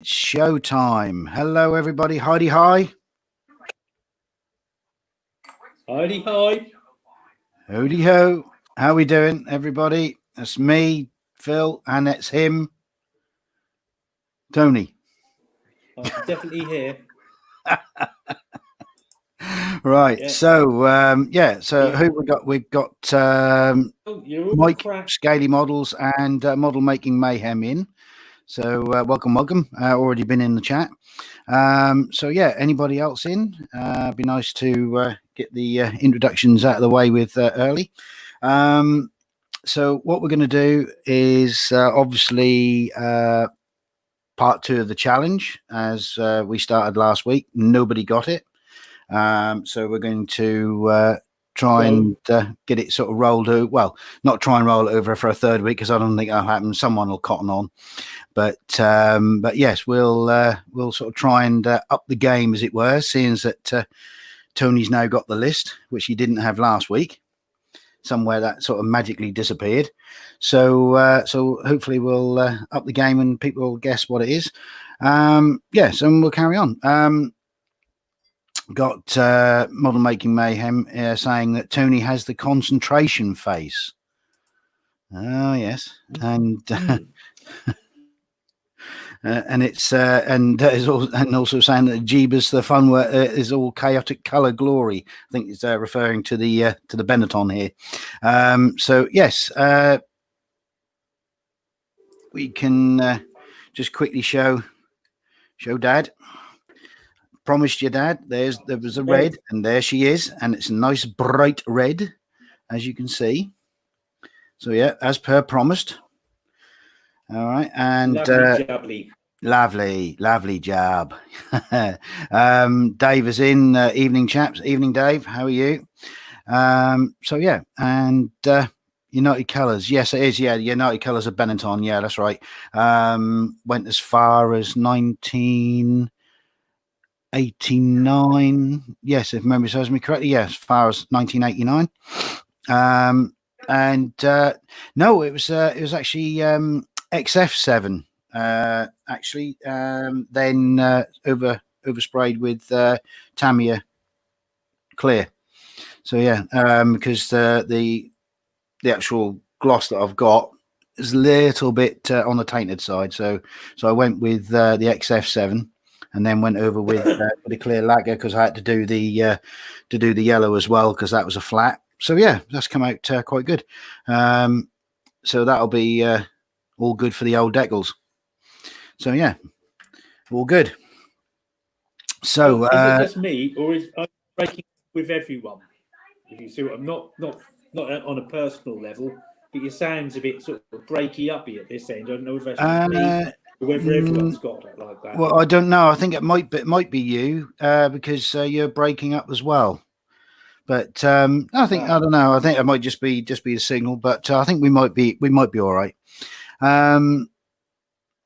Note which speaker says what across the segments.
Speaker 1: showtime. Hello, everybody. Heidi, hi.
Speaker 2: Heidi, hi.
Speaker 1: Howdy ho. How we doing, everybody? That's me, Phil, and it's him, Tony.
Speaker 2: I'm definitely here.
Speaker 1: Right.
Speaker 2: Yeah.
Speaker 1: So, So
Speaker 2: Yeah.
Speaker 1: who we got? We've got Mike, Scaly Models, and Model Making Mayhem in. So welcome. Already been in the chat. So yeah, anybody else in? Be nice to get the introductions out of the way with early. So what we're going to do is obviously part 2 of the challenge, as we started last week. Nobody got it. So we're going to try and get it sort of rolled over. Well, not try and roll it over for a third week, because I don't think that'll happen. Someone will cotton on. But yes, we'll sort of try and up the game, as it were, seeing that Tony's now got the list, which he didn't have last week. Somewhere that sort of magically disappeared. So hopefully we'll up the game and people will guess what it is. Yes, and we'll carry on. Got Model Making Mayhem saying that Tony has the concentration face. Oh yes, and and it's and also saying that Jeebus the fun is all chaotic color glory. I think it's referring to the Benetton here. So yes, we can just quickly show Dad. Promised you, Dad. There was a red, and there she is, and it's a nice bright red, as you can see. So yeah, as per promised. All right, and lovely job. Dave is in. Evening, chaps. Evening, Dave. How are you? So yeah, and United Colours. Yes, it is. Yeah, United Colours of Benetton. Yeah, that's right. Went as far as 1989. Yes, if memory serves me correctly. Yes, as far as 1989. No, it was actually XF7. Actually, then oversprayed with Tamiya Clear. So yeah, because the actual gloss that I've got is a little bit on the tainted side. So I went with the XF7, and then went over with the clear lacquer, because I had to do the yellow as well, because that was a flat. So yeah, that's come out quite good. So that'll be all good for the old decals. So yeah, all good. So
Speaker 2: is it just me, or is I breaking with everyone? If you see what I'm not on a personal level, but your sound's a bit sort of breaky uppy at this end. I don't know if that's me or whether everyone's got it like that.
Speaker 1: Well, I don't know. I think it might be you, because you're breaking up as well. But I don't know. I think it might just be a signal. But I think we might be all right.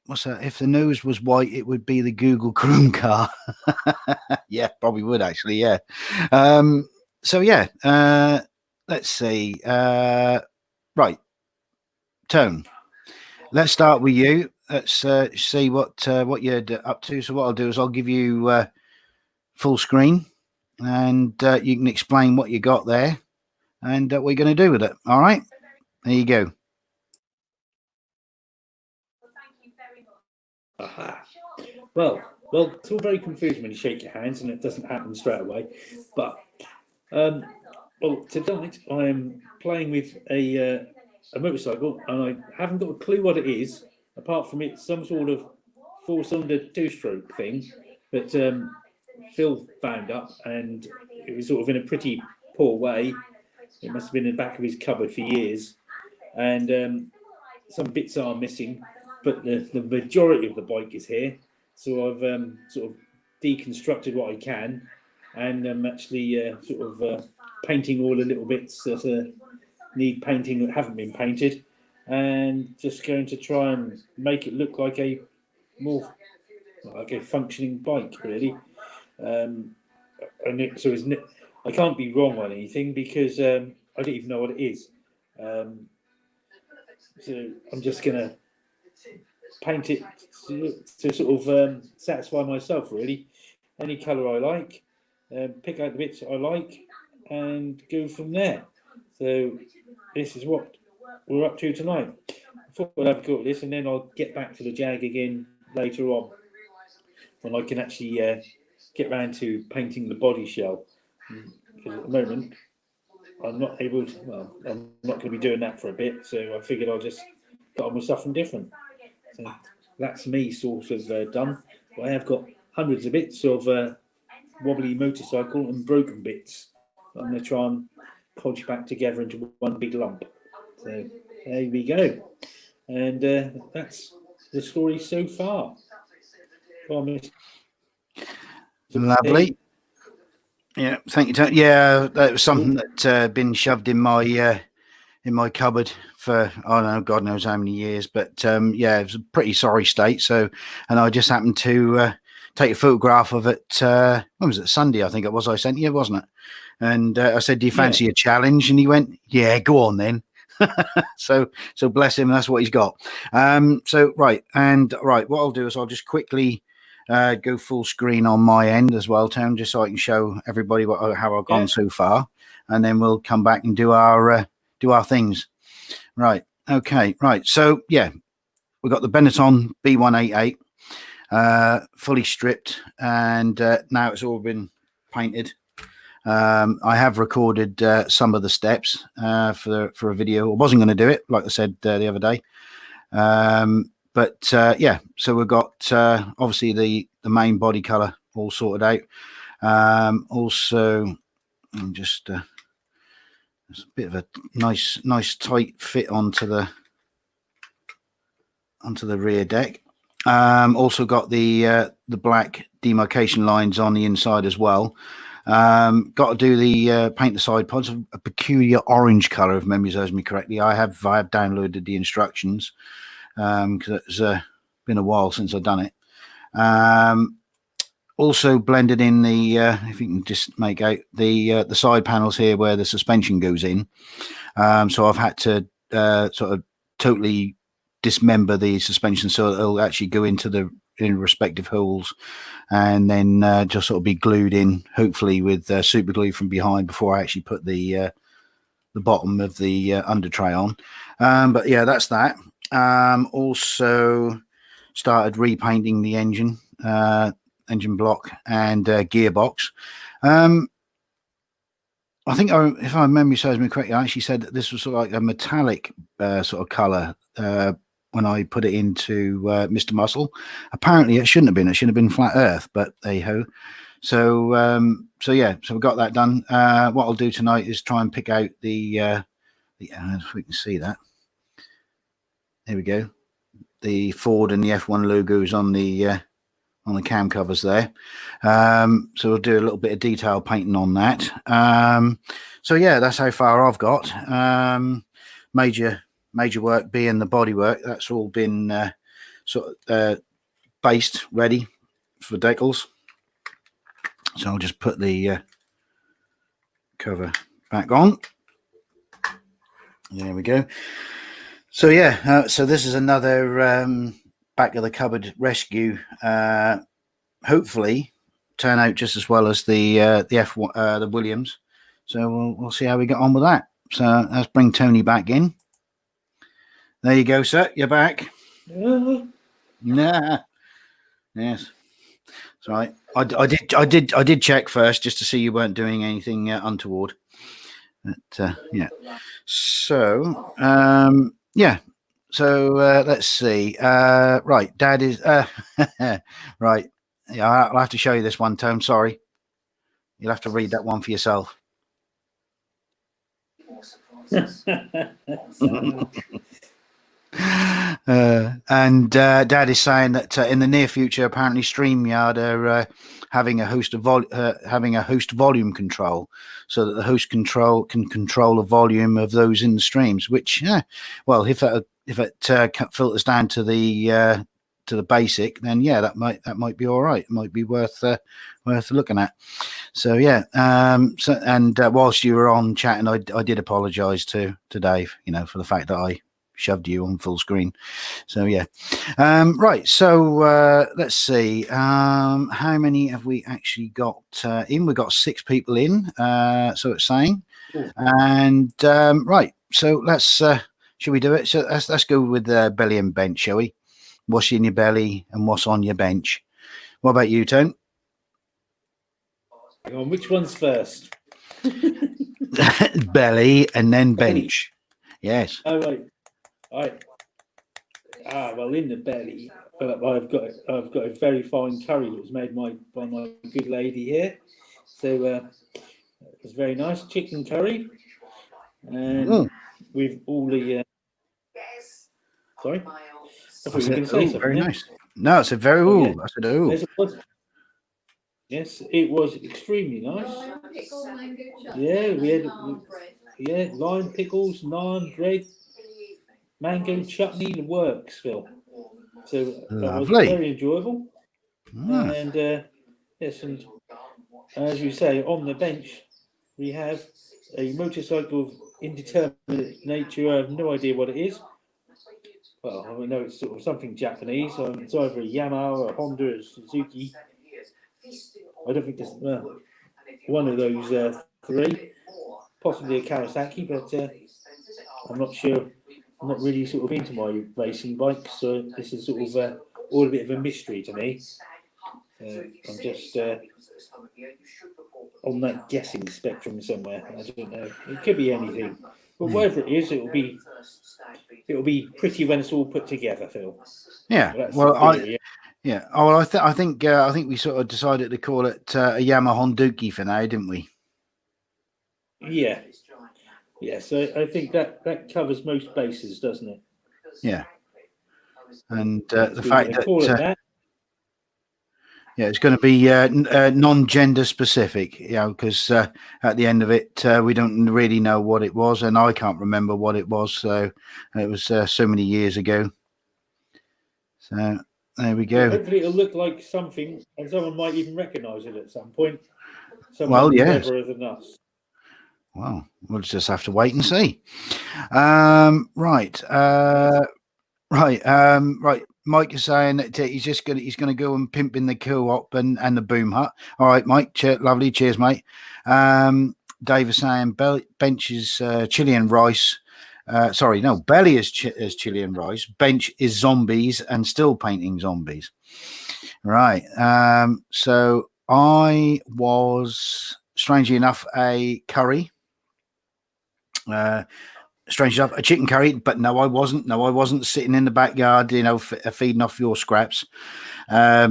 Speaker 1: What's that? If the nose was white, it would be the Google Chrome car. Yeah, probably would actually. Yeah. So yeah. Let's see. Right. Tone. Let's start with you. Let's see what you're up to. So what I'll do is I'll give you full screen, and you can explain what you got there and what you're going to do with it. All right, there you go.
Speaker 2: Aha. Well, it's all very confusing when you shake your hands and it doesn't happen straight away. But tonight I am playing with a motorcycle, and I haven't got a clue what it is, apart from it's some sort of 4-cylinder 2-stroke thing that Phil found up, and it was sort of in a pretty poor way. It must have been in the back of his cupboard for years, and some bits are missing, but the majority of the bike is here. So I've sort of deconstructed what I can, and I'm actually painting all the little bits that need painting that haven't been painted, and just going to try and make it look like a more like a functioning bike, really. And I can't be wrong on anything, because I don't even know what it is. So I'm just gonna paint it to sort of satisfy myself, really. Any colour I like, pick out the bits I like, and go from there. So this is what we're up to tonight. I thought we'll have a go at this, and then I'll get back to the Jag again later on, when I can actually get round to painting the body shell. Because at the moment, I'm not able to. Well, I'm not going to be doing that for a bit, so I figured I'll just get on with something different. So that's me sort of done. But I have got hundreds of bits of wobbly motorcycle and broken bits that I'm going to try and codge back together into one big lump. So there we go. And that's the story so far.
Speaker 1: Lovely. Yeah, thank you, Tony. Yeah, that was something that had been shoved in my cupboard for, I don't know, God knows how many years. But yeah, it was a pretty sorry state. So, and I just happened to take a photograph of it. When was it? Sunday, I think it was. I sent you, wasn't it? And I said, "Do you fancy a challenge?" And he went, "Yeah, go on then." so bless him. That's what he's got. So right, what I'll do is I'll just quickly go full screen on my end as well, Tom, just so I can show everybody how I've gone so far, and then we'll come back and do our things. Right. Okay. Right. So yeah, we've got the Benetton B188 fully stripped, and now it's all been painted. I have recorded some of the steps for a video. I wasn't going to do it, like I said the other day. But yeah, so we've got obviously the main body color all sorted out. Also, I'm just it's a bit of a nice tight fit onto the rear deck. Also got the black demarcation lines on the inside as well. Got to do the paint the side pods a peculiar orange color, if memory serves me correctly. I have downloaded the instructions because it's been a while since I've done it. Also blended in the if you can just make out the side panels here where the suspension goes in. So I've had to sort of totally dismember the suspension so it'll actually go into the respective holes, and then just sort of be glued in, hopefully with super glue from behind before I actually put the bottom of the under tray on. But yeah, that's that. Also started repainting the engine block and gearbox. I think if my memory serves me correctly, I actually said that this was sort of like a metallic sort of color when I put it into Mr. Muscle. Apparently it shouldn't have been. It should have been flat earth, but hey ho. So yeah, so we got that done. What I'll do tonight is try and pick out the if we can see that. There we go. The Ford and the F1 logos on the cam covers there. So we'll do a little bit of detail painting on that. So yeah, that's how far I've got. Major work being the body work. That's all been sort of based ready for decals. So I'll just put the cover back on. There we go. So yeah, so this is another back of the cupboard rescue. Hopefully turn out just as well as the F1 the Williams. So we'll see how we get on with that. So let's bring Tony back in. There you go, sir. You're back. Nah. Yes. So I did check first just to see you weren't doing anything untoward. But yeah. So yeah. So let's see. Right, Dad is right. Yeah, I'll have to show you this one, Tom. Sorry, you'll have to read that one for yourself. And Dad is saying that in the near future, apparently StreamYard are having a host volume control, so that the host can control the volume of those in the streams. Which, well, if it filters down to the basic, then yeah, that might be all right. It might be worth looking at. So yeah, whilst you were on chatting, I did apologise to Dave, for the fact that I shoved you on full screen. So yeah, right. So let's see. How many have we actually got in? We've got 6 people in. So it's saying, and right. So let's. Should we do it? So let's go with belly and bench, shall we? What's in your belly and what's on your bench? What about you, Tone?
Speaker 2: Hang on, which one's first?
Speaker 1: Belly and then bench. Yes.
Speaker 2: Oh right. Well, in the belly, I've got a very fine curry that was made by my good lady here. So it's very nice chicken curry, and with all the. Sorry, I thought you were going to say something.
Speaker 1: Very nice. No, it's a very.
Speaker 2: Yeah.
Speaker 1: I said, oh.
Speaker 2: Yes, it was extremely nice. Yeah, we had lime pickles, naan, bread, mango chutney, the works, Phil. So that was very enjoyable. And yes, and as you say, on the bench we have a motorcycle of indeterminate nature. I have no idea what it is. Well, I know it's sort of something Japanese. So it's either a Yamaha, a Honda, a Suzuki. I don't think there's one of those 3, possibly a Kawasaki, but I'm not sure. I'm not really sort of into my racing bikes, so this is sort of all a bit of a mystery to me. I'm just on that guessing spectrum somewhere. I don't know. It could be anything, but whatever it is, it'll be pretty when it's all put together, Phil.
Speaker 1: Yeah. Well, yeah. Oh, well, I think we sort of decided to call it a Yamaha Honduki for now, didn't we?
Speaker 2: Yeah. Yeah. So I think that covers most bases, doesn't it?
Speaker 1: Yeah. And the fact that yeah, it's going to be non-gender specific, because at the end of it, we don't really know what it was, and I can't remember what it was. So it was so many years ago. So there we go.
Speaker 2: Hopefully, it'll look like something, and someone might even recognise it at some point.
Speaker 1: Someone
Speaker 2: cleverer than us.
Speaker 1: Well, we'll just have to wait and see. Right. Mike is saying that he's gonna go and pimp in the co-op and the boom hut. All right, Mike. Lovely. Cheers, mate. Dave is saying bench is chili and rice. Belly is chili and rice. Bench is zombies and still painting zombies. Right. So I was, strangely enough, a curry. Strange enough, a chicken curry, but no, I wasn't sitting in the backyard, feeding off your scraps. I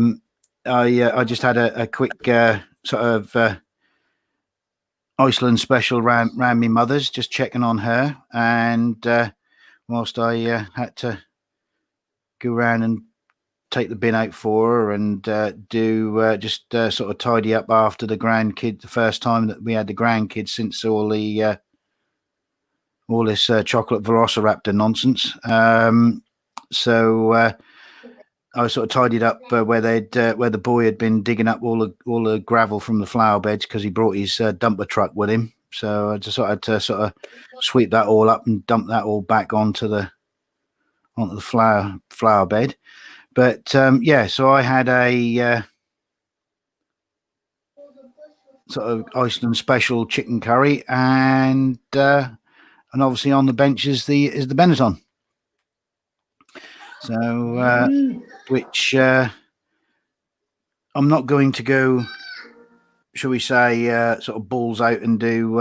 Speaker 1: just had a quick sort of Iceland special round my mother's, just checking on her, and whilst I had to go around and take the bin out for her and do just sort of tidy up after the first time that we had the grandkids since all this chocolate velociraptor nonsense. So I sort of tidied up where the boy had been digging up all the gravel from the flower beds because he brought his dumper truck with him. So I just had to sort of sweep that all up and dump that all back onto the flower bed. But so I had a sort of Iceland special chicken curry, and obviously on the bench is the Benetton. So which I'm not going to go, shall we say, sort of balls out and do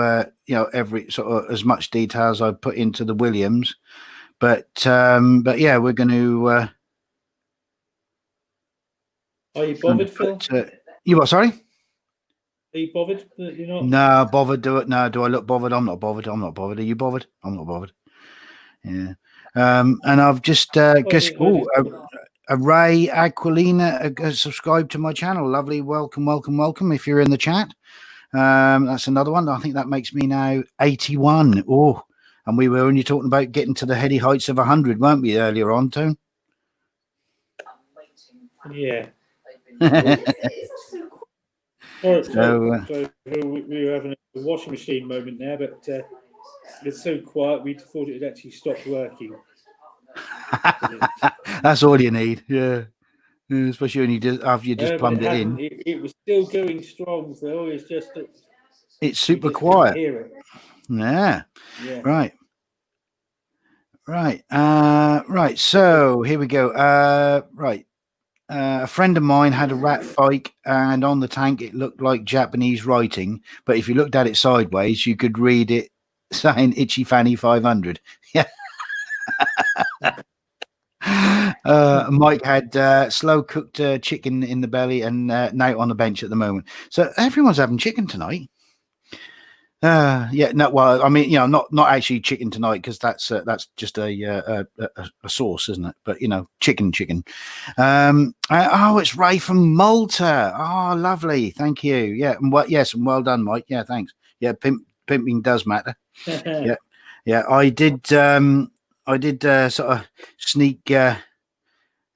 Speaker 1: every sort of as much detail as I put into the Williams, but yeah, we're going to.
Speaker 2: Are you bothered, Phil?
Speaker 1: You what? Sorry.
Speaker 2: Are you bothered that you're not?
Speaker 1: No, bothered. Do it. No, do I look bothered? I'm not bothered. Are you bothered? I'm not bothered. Yeah. And I've just guess. Ray Aquilina subscribed to my channel. Lovely. Welcome. If you're in the chat, that's another one. I think that makes me now 81. Oh, and we were only talking about getting to the heady heights of 100, weren't we, earlier on, Tone?
Speaker 2: Yeah. So we were having a washing machine moment there, but it's so quiet we thought it had actually stopped working.
Speaker 1: That's all you need. Yeah. Especially when after you just plumbed it in.
Speaker 2: It was still going strong, though. It's just
Speaker 1: it's super
Speaker 2: just
Speaker 1: quiet.
Speaker 2: Hear it.
Speaker 1: Yeah.
Speaker 2: Yeah.
Speaker 1: Right. Right. So here we go. Right. A friend of mine had a rat bike, and on the tank it looked like Japanese writing, but if you looked at it sideways, you could read it saying "Itchy Fanny 500." Yeah. Mike had slow cooked chicken in the belly and now on the bench at the moment. So everyone's having chicken tonight. Yeah, no. Well, I mean, not actually chicken tonight, because that's just a sauce, isn't it? But chicken. Oh, it's Ray from Malta. Oh, lovely. Thank you. Yeah, and and well done, Mike. Yeah, thanks. Yeah, pimping does matter. Yeah. I did sort of sneak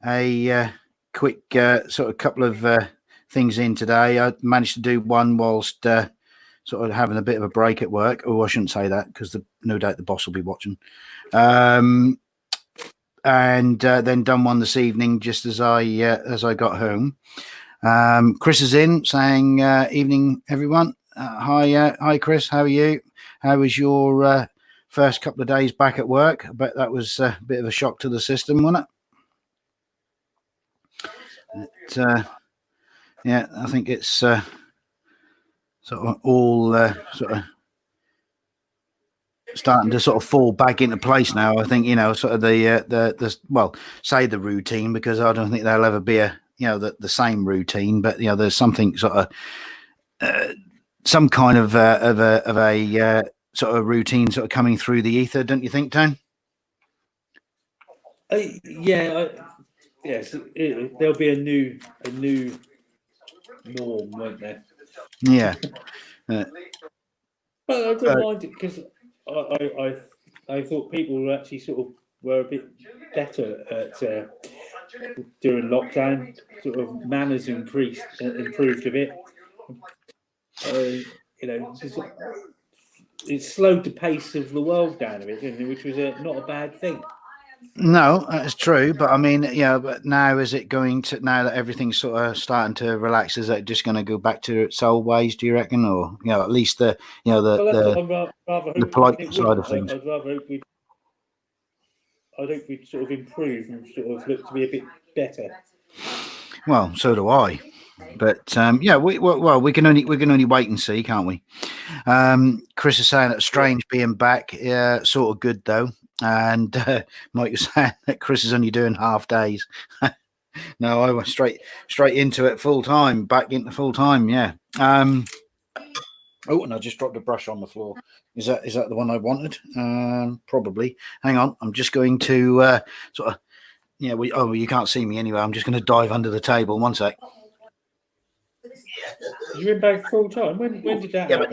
Speaker 1: a quick sort of couple of things in today. I managed to do one whilst sort of having a bit of a break at work. Oh, I shouldn't say that, because no doubt the boss will be watching. And then done one this evening just as I got home. Chris is in saying, evening, everyone. Hi, Chris. How are you? How was your first couple of days back at work? I bet that was a bit of a shock to the system, wasn't it? Yeah, I think it's sort of all sort of starting to sort of fall back into place now. I think sort of the well, say the routine, because I don't think there'll ever be the same routine, but there's something sort of some kind of a sort of routine sort of coming through the ether, don't you think, Tone?
Speaker 2: Yes, there'll be a new norm, won't there?
Speaker 1: Yeah.
Speaker 2: But I don't mind it, because I thought people were actually sort of were a bit better at during lockdown. Sort of manners improved a bit. It slowed the pace of the world down a bit, didn't it? Which was not a bad thing.
Speaker 1: No, that's true. But I mean, but now is it going to, now that everything's sort of starting to relax, is it just going to go back to its old ways, do you reckon? Or, at least the polite side of things.
Speaker 2: I'd rather hope we'd sort of improve and sort of look to be a bit better.
Speaker 1: Well, so do I. But yeah, we can only wait and see, can't we? Chris is saying it's strange being back. Yeah, sort of good though. And Mike was saying that Chris is only doing half days. No, I went straight into it full time, back into full time. Yeah. Oh, and I just dropped a brush on the floor. Is that the one I wanted? Probably. Hang on, I'm just going to sort of. Yeah, you can't see me anyway. I'm just going to dive under the table. One sec.
Speaker 2: You went back full time. When did that happen?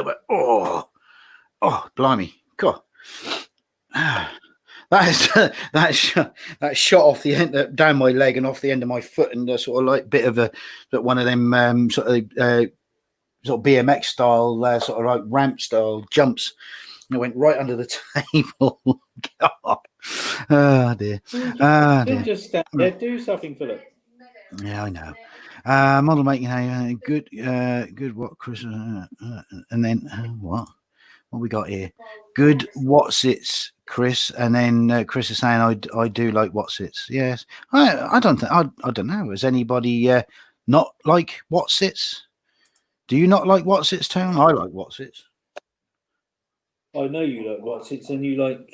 Speaker 1: But oh, blimey, God. That shot off the end, down my leg and off the end of my foot, and sort of like bit of one of them sort of BMX style sort of like ramp style jumps. And it went right under the table. God. Oh dear.
Speaker 2: Don't just stand there. Do something, Philip.
Speaker 1: Yeah, I know. Model making a good. What, Chris? And then what we got here? Good Whatsits, Chris. And then Chris is saying, I do like Whatsits. Yes, I don't think I don't know. Has anybody not like Whatsits? Do you not like Whatsits, Tone? I like Whatsits.
Speaker 2: I know you like Whatsits, and you like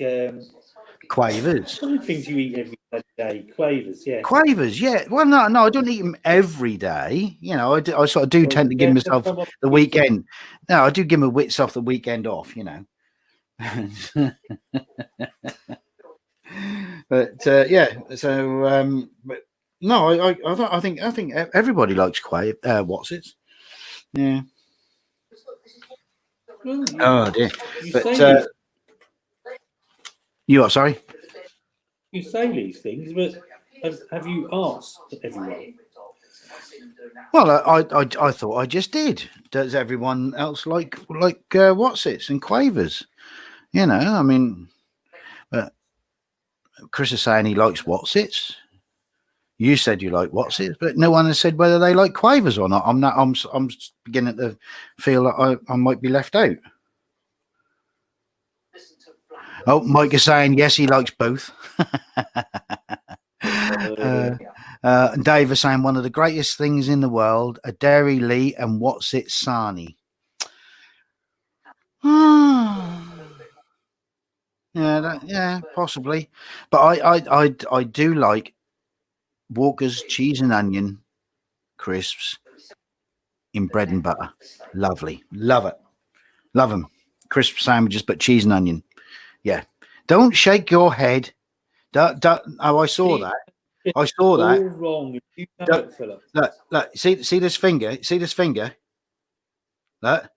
Speaker 1: Quavers.
Speaker 2: What are the things you eat every day? Quavers, yeah.
Speaker 1: Quavers, yeah. Well, no, I don't eat them every day. I sort of do tend to give myself the weekend. No, I do give myself the weekend off. But yeah. So, but no, I think everybody likes Whatsits. Yeah. Oh dear. But you are sorry.
Speaker 2: You say these things, but have you asked everyone?
Speaker 1: Well, I thought I just did. Does everyone else like Whatsits and Quavers? I mean, but Chris is saying he likes Wotsits. You said you like Wotsits, but no one has said whether they like Quavers or not. I'm beginning to feel that I might be left out. Oh, Mike is saying yes, he likes both. Dave is saying one of the greatest things in the world: a Dairy Lee and Wotsits Sarnie. Yeah, possibly, but I do like Walker's cheese and onion crisps in bread and butter. Lovely, love it, love them. Crisp sandwiches, but cheese and onion. Yeah, don't shake your head. Don't, oh, I saw that. I saw that.
Speaker 2: All wrong. You know it, Philip.
Speaker 1: Look. See this finger. See this finger. Look.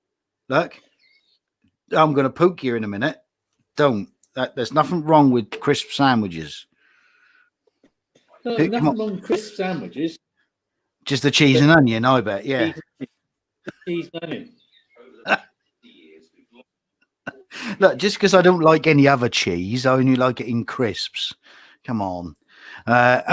Speaker 1: I'm going to poke you in a minute. Don't. There's nothing wrong with crisp sandwiches.
Speaker 2: No, nothing wrong with crisp sandwiches.
Speaker 1: Just the cheese and onion, I bet. Yeah.
Speaker 2: Cheese and onion.
Speaker 1: Look, just because I don't like any other cheese, I only like it in crisps. Come on. Hey,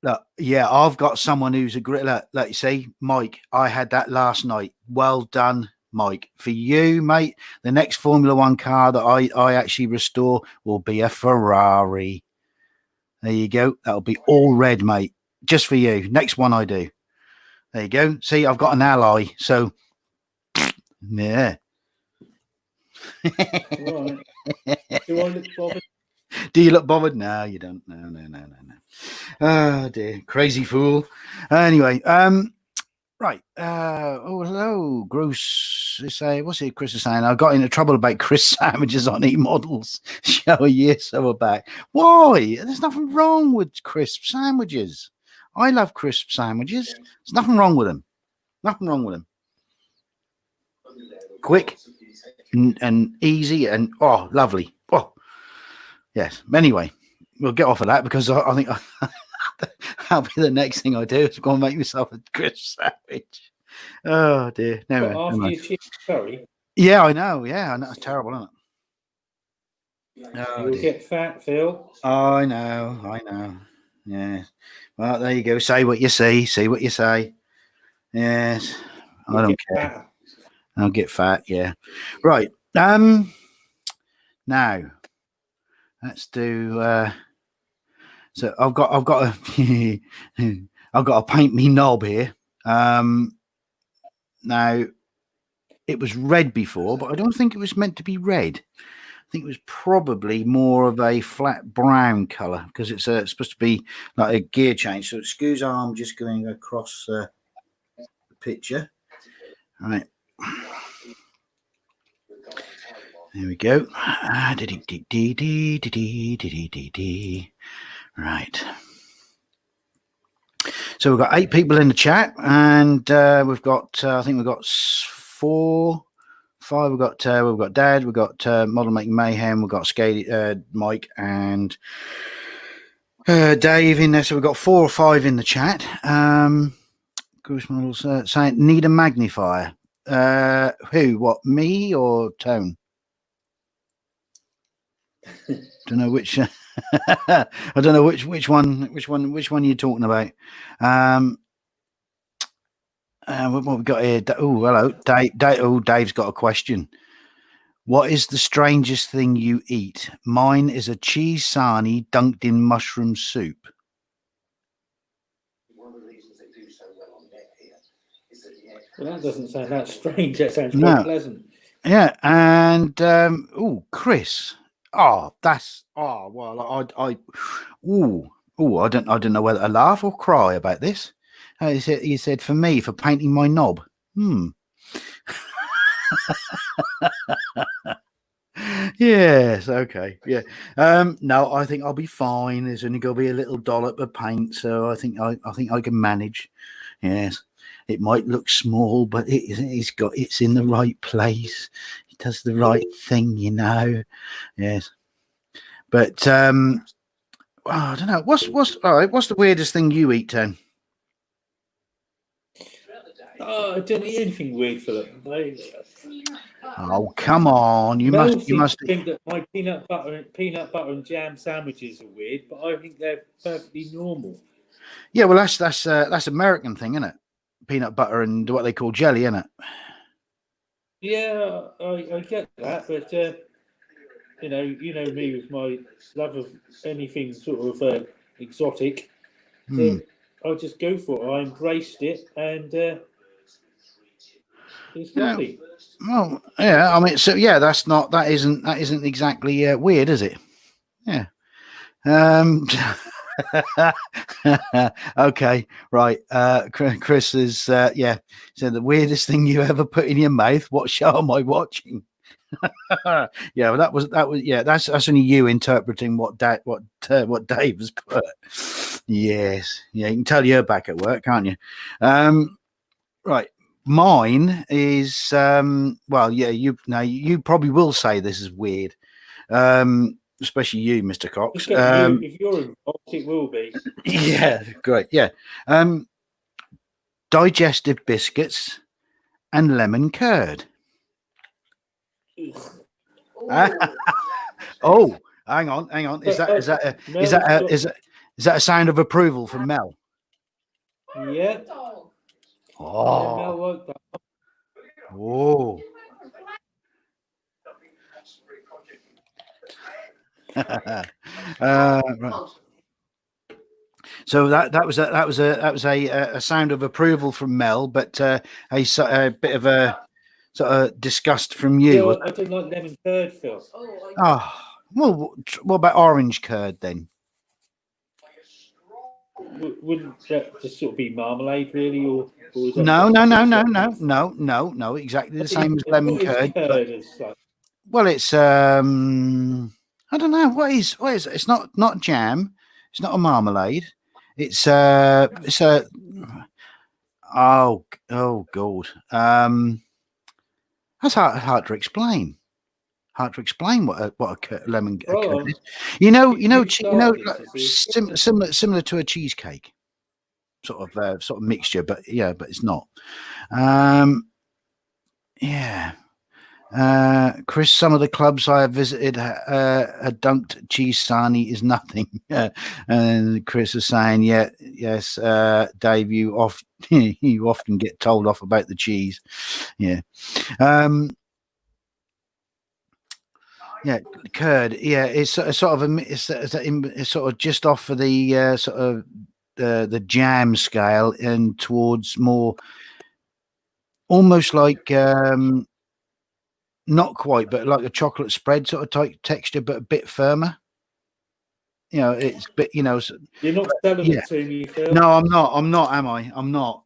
Speaker 1: look. Yeah, I've got someone who's a great. Look, you see, Mike, I had that last night. Well done, Mike. For you, mate, the next Formula One car that I actually restore will be a Ferrari. There you go. That'll be all red, mate. Just for you. Next one I do. There you go. See, I've got an ally. So, yeah.
Speaker 2: Right. Do I look bothered?
Speaker 1: Do you look bothered? No, you don't. No. Oh dear, crazy fool. Anyway, right. Oh, hello, Gross. What's it? Chris is saying I got into trouble about Chris sandwiches on e-models show a year so back. Why? There's nothing wrong with crisp sandwiches. I love crisp sandwiches. There's nothing wrong with them. Nothing wrong with them. Quick and easy and lovely. Oh, yes. Anyway, we'll get off of that because I think that'll be the next thing I do is go and make myself a crisp sandwich. Oh dear. No.
Speaker 2: After you cheese curry.
Speaker 1: Yeah, I know. Yeah, I know. It's terrible, isn't it?
Speaker 2: You'll get fat, Phil.
Speaker 1: I know. Yeah. Well, there you go. Say what you see. See what you say. Yes. I don't care. Fat. I'll get fat. Yeah. Right. Now let's do. So I've got a I've got to paint me knob here. Now it was red before, but I don't think it was meant to be red. I think it was probably more of a flat brown color because it's supposed to be like a gear change. So excuse arm just going across the picture. All right. There we go. Right. So we've got 8 people in the chat, and we've got I think we've got 5. We've got Dad, we've got Model Making Mayhem, we've got Mike and Dave in there. So we've got 4 or 5 in the chat. Goose Models saying need a magnifier. Who? What? Me or Tone? Don't know which. I don't know which one you're talking about. What we got here? Oh, hello, Dave. Dave's got a question. What is the strangest thing you eat? Mine is a cheese sarnie dunked in mushroom soup.
Speaker 2: Well, that doesn't sound that strange. That sounds quite pleasant.
Speaker 1: Yeah, and Chris. I don't know whether to laugh or cry about this. He said for me for painting my knob. Yes, okay, yeah. No, I think I'll be fine. There's only going to be a little dollop of paint, so I think I can manage. Yes, it might look small, but it's in the right place. It does the right thing, you know. Yes, but I don't know. What's the weirdest thing you eat, Ten?
Speaker 2: I don't eat anything weird, Philip.
Speaker 1: Oh, come on! You
Speaker 2: Mel
Speaker 1: must. You
Speaker 2: seems
Speaker 1: must.
Speaker 2: to think that my peanut butter and jam sandwiches are weird, but I think they're perfectly normal.
Speaker 1: Yeah, well, that's American thing, isn't it? Peanut butter and what they call jelly, isn't it?
Speaker 2: Yeah, I get that, but you know me with my love of anything sort of exotic.
Speaker 1: Hmm.
Speaker 2: I'll just go for it. I embraced it, and it's
Speaker 1: Yeah.
Speaker 2: lovely.
Speaker 1: Well, yeah. I mean, so yeah, that isn't exactly weird, is it? Yeah. Um. Okay. Right. Chris is yeah. So the weirdest thing you ever put in your mouth. What show am I watching? Yeah. Well, that was yeah. That's only you interpreting what Dave has put. Yes. Yeah. You can tell you're back at work, can't you? Right. Mine is well, yeah, you probably will say this is weird. Especially you, Mr. Cox.
Speaker 2: Just get you if you're involved, it will be.
Speaker 1: Yeah, great. Yeah. Digestive biscuits and lemon curd. Oh, hang on. Is that a sound of approval from Mel?
Speaker 2: Yeah.
Speaker 1: Oh.
Speaker 2: Mel like that.
Speaker 1: Whoa. Right. So that was a sound of approval from Mel, but a bit of a sort of disgust from you.
Speaker 2: Yeah, I don't like lemon curd, Phil.
Speaker 1: Oh, well, what about orange curd then?
Speaker 2: Wouldn't that just sort of be marmalade, really, or is that
Speaker 1: No,
Speaker 2: something
Speaker 1: no, no,
Speaker 2: different?
Speaker 1: no, no, no. Exactly the same as
Speaker 2: What
Speaker 1: lemon
Speaker 2: is
Speaker 1: curd. But,
Speaker 2: curd as such?
Speaker 1: well, it's I don't know what is it's not jam. It's not a marmalade. It's a oh god. That's hard to explain. Hard to explain what a lemon curd is. You know, similar to a cheesecake, sort of mixture, but yeah, but it's not. Yeah. Chris, some of the clubs I have visited, a dunked cheese sarnie is nothing. And Chris is saying, yes, Dave, you often get told off about the cheese. Yeah. Yeah, curd. Yeah, it's a sort of it's sort of just off of the sort of the jam scale and towards more almost like not quite, but like a chocolate spread sort of type texture, but a bit firmer. You know, it's bit.
Speaker 2: You're not selling
Speaker 1: Yeah.
Speaker 2: it to me, Phil.
Speaker 1: No, I'm not. Am I? I'm not.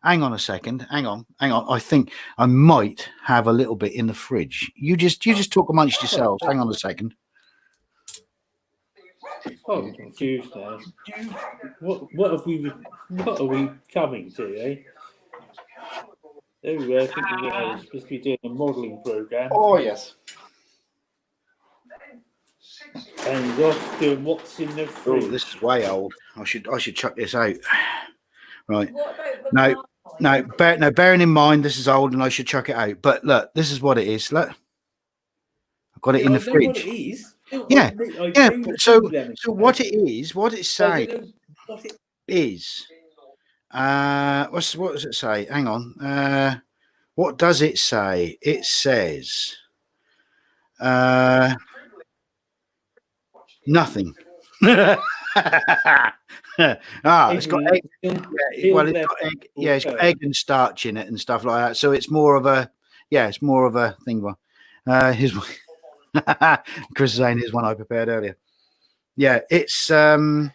Speaker 1: Hang on a second. Hang on. I think I might have a little bit in the fridge. You just talk amongst yourselves. Hang on a second.
Speaker 2: Oh, I'm confused now. What are we coming to, eh? Oh, I think we're supposed to be doing a modelling programme.
Speaker 1: Oh yes.
Speaker 2: And off doing what's in the fridge.
Speaker 1: Oh, this is way old. I should chuck this out. Right. No, bearing in mind this is old and I should chuck it out. But look, this is what it is. Look. I've got it in the fridge.
Speaker 2: What it is.
Speaker 1: Yeah. So what
Speaker 2: it
Speaker 1: it is, what it's saying is what does it say? Hang on. What does it say? It says nothing. It's got egg. It's got egg. Yeah, it's got egg and starch in it and stuff like that. So it's more of a thing. Here's Chris is saying here's one I prepared earlier. Yeah, it's very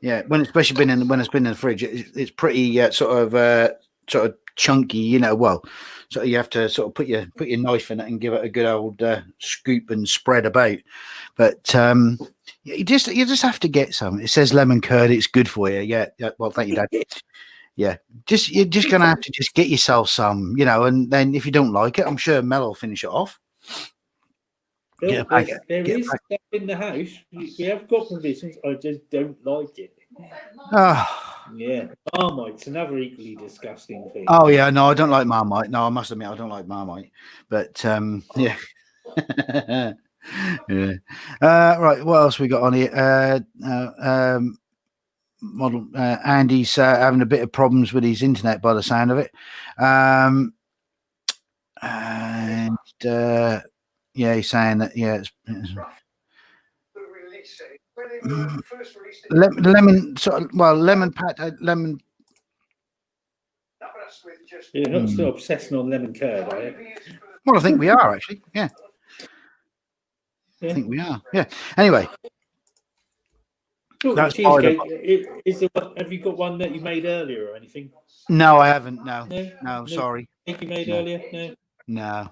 Speaker 1: when it's been in the fridge, it's pretty sort of chunky, well, so you have to sort of put your knife in it and give it a good old scoop and spread about. But you just have to get some. It says lemon curd, it's good for you. Yeah, well, thank you, Dad. Yeah, you're just gonna have to just get yourself some, and then if you don't like it, I'm sure Mel will finish it off.
Speaker 2: There is stuff in the house. We have got provisions. I just don't like it.
Speaker 1: Oh,
Speaker 2: Yeah, Marmite's another equally disgusting thing.
Speaker 1: oh yeah, no, I don't like Marmite. No, I must admit I don't like Marmite. But yeah. Yeah. Right, what else we got on here? Model Andy's having a bit of problems with his internet by the sound of it. And yeah, he's saying that lemon sort of, well, lemon pat lemon.
Speaker 2: You're not still obsessing on lemon curd, are you?
Speaker 1: Well, I think we are actually. Yeah.
Speaker 2: Yeah.
Speaker 1: I think we are. Yeah. Anyway.
Speaker 2: That's cheesecake. Have you got one that you made earlier or anything?
Speaker 1: No, I haven't. No, sorry.
Speaker 2: Cake you made earlier?
Speaker 1: No.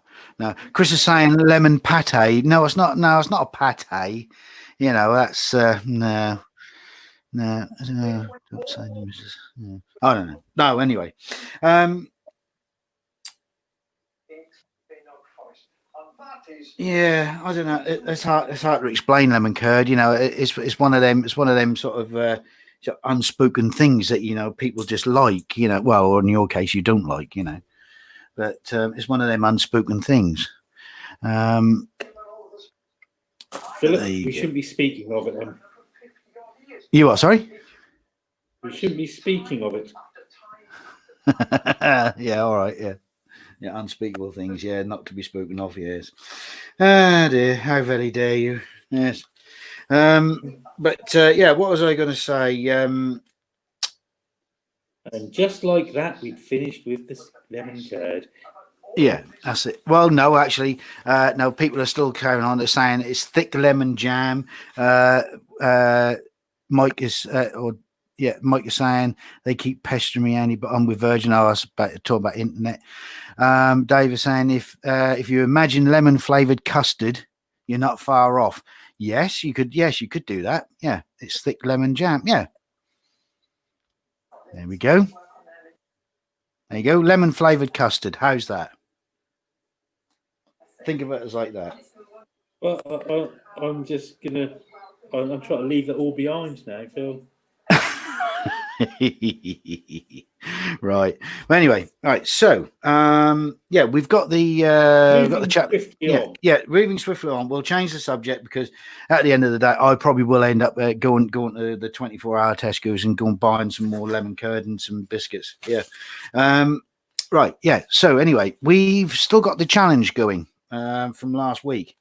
Speaker 1: Chris is saying lemon pate. No, it's not. No, it's not a pate. You know, that's no. I don't know. No, anyway. Yeah, I don't know. It's hard to explain lemon curd. You know, it's one of them. It's one of them sort of unspoken things that people just like. Well, or in your case, you don't like. But it's one of them unspoken things.
Speaker 2: Philip, we shouldn't be speaking of it then.
Speaker 1: You what? Sorry.
Speaker 2: We shouldn't be speaking of it.
Speaker 1: Yeah. All right. Yeah. Yeah, unspeakable things, yeah, not to be spoken of, yes. Ah, dear, how very dare you, yes. But yeah, what was I going to say?
Speaker 2: And just like that, we'd finished with this lemon curd.
Speaker 1: Yeah, that's it. Well, no, actually, no, people are still carrying on. They're saying it's thick lemon jam. Mike is, Mike is saying they keep pestering me, Andy, but I'm with Virgin. I was about to talk about internet. Dave is saying if you imagine lemon flavored custard, you're not far off. Yes, you could. Yes, you could do that. Yeah, it's thick lemon jam. Yeah, there we go. There you go. Lemon flavored custard. How's that? Think of it as like that.
Speaker 2: Well, I'm just gonna. I'm trying to leave that all behind now, Phil.
Speaker 1: Right. Well, anyway, all right. So, yeah, we've got the chat. Yeah, moving swiftly on. We'll change the subject because at the end of the day, I probably will end up going to the 24-hour Tesco's and going buying some more lemon curd and some biscuits. Yeah. Right. Yeah. So anyway, we've still got the challenge going from last week.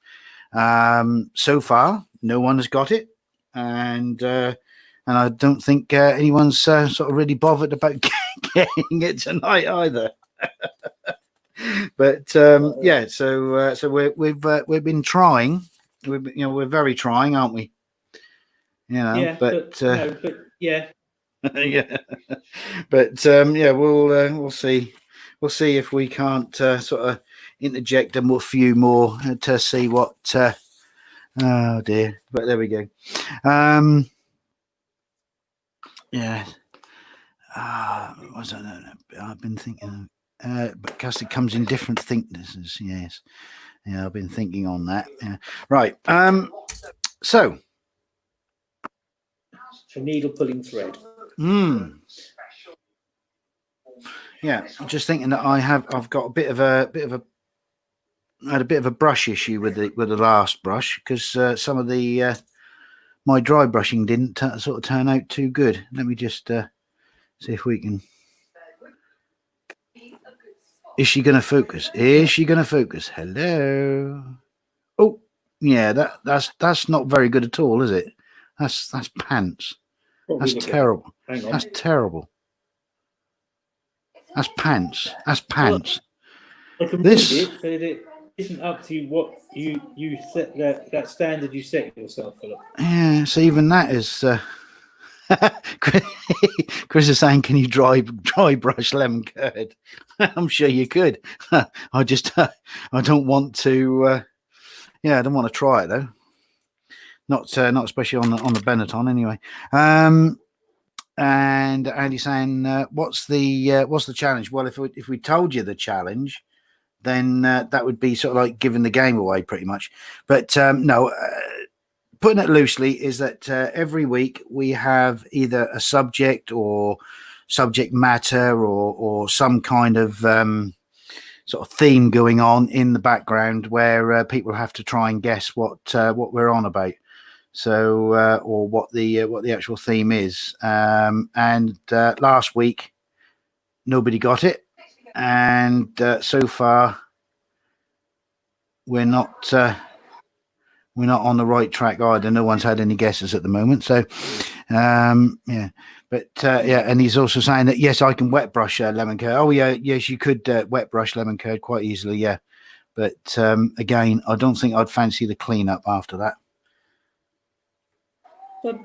Speaker 1: So far, no one has got it, and I don't think anyone's sort of really bothered about getting it tonight either. But yeah, so we've been trying. We're very trying, aren't we?
Speaker 2: Yeah, but yeah,
Speaker 1: yeah, but yeah, we'll see. We'll see if we can't sort of interject a few more to see what. Oh dear! But there we go. Yeah. I've been thinking, but custard comes in different thicknesses. Yes. Yeah, I've been thinking on that. Yeah. Right. So.
Speaker 2: A needle pulling thread.
Speaker 1: Yeah, I'm just thinking that I've got I had a bit of a brush issue with the last brush because some of the my dry brushing didn't sort of turn out too good. Let me just see if we can. Is she going to focus? Is she going to focus? Hello. Oh, yeah. That's not very good at all, is it? That's pants. That's terrible. That's terrible. That's pants. That's pants.
Speaker 2: Well, I can this it, but it isn't up to what you set that standard you set yourself, Philip.
Speaker 1: Yeah. So even that is. Chris is saying, "Can you dry brush lemon curd?" I'm sure you could. I don't want to. Yeah, I don't want to try it though. Not especially on the Benetton anyway. And Andy's saying, "What's the challenge?" Well, if we told you the challenge, then that would be sort of like giving the game away, pretty much. But no. putting it loosely, is that every week we have either a subject or subject matter or some kind of sort of theme going on in the background where people have to try and guess what we're on about. So or what the actual theme is. And last week nobody got it, and so far we're not on the right track either. No one's had any guesses at the moment. So yeah, but yeah, and he's also saying that yes, I can wet brush lemon curd. Oh yeah, yes, you could wet brush lemon curd quite easily. Yeah, but again, I don't think I'd fancy the cleanup after that.
Speaker 2: But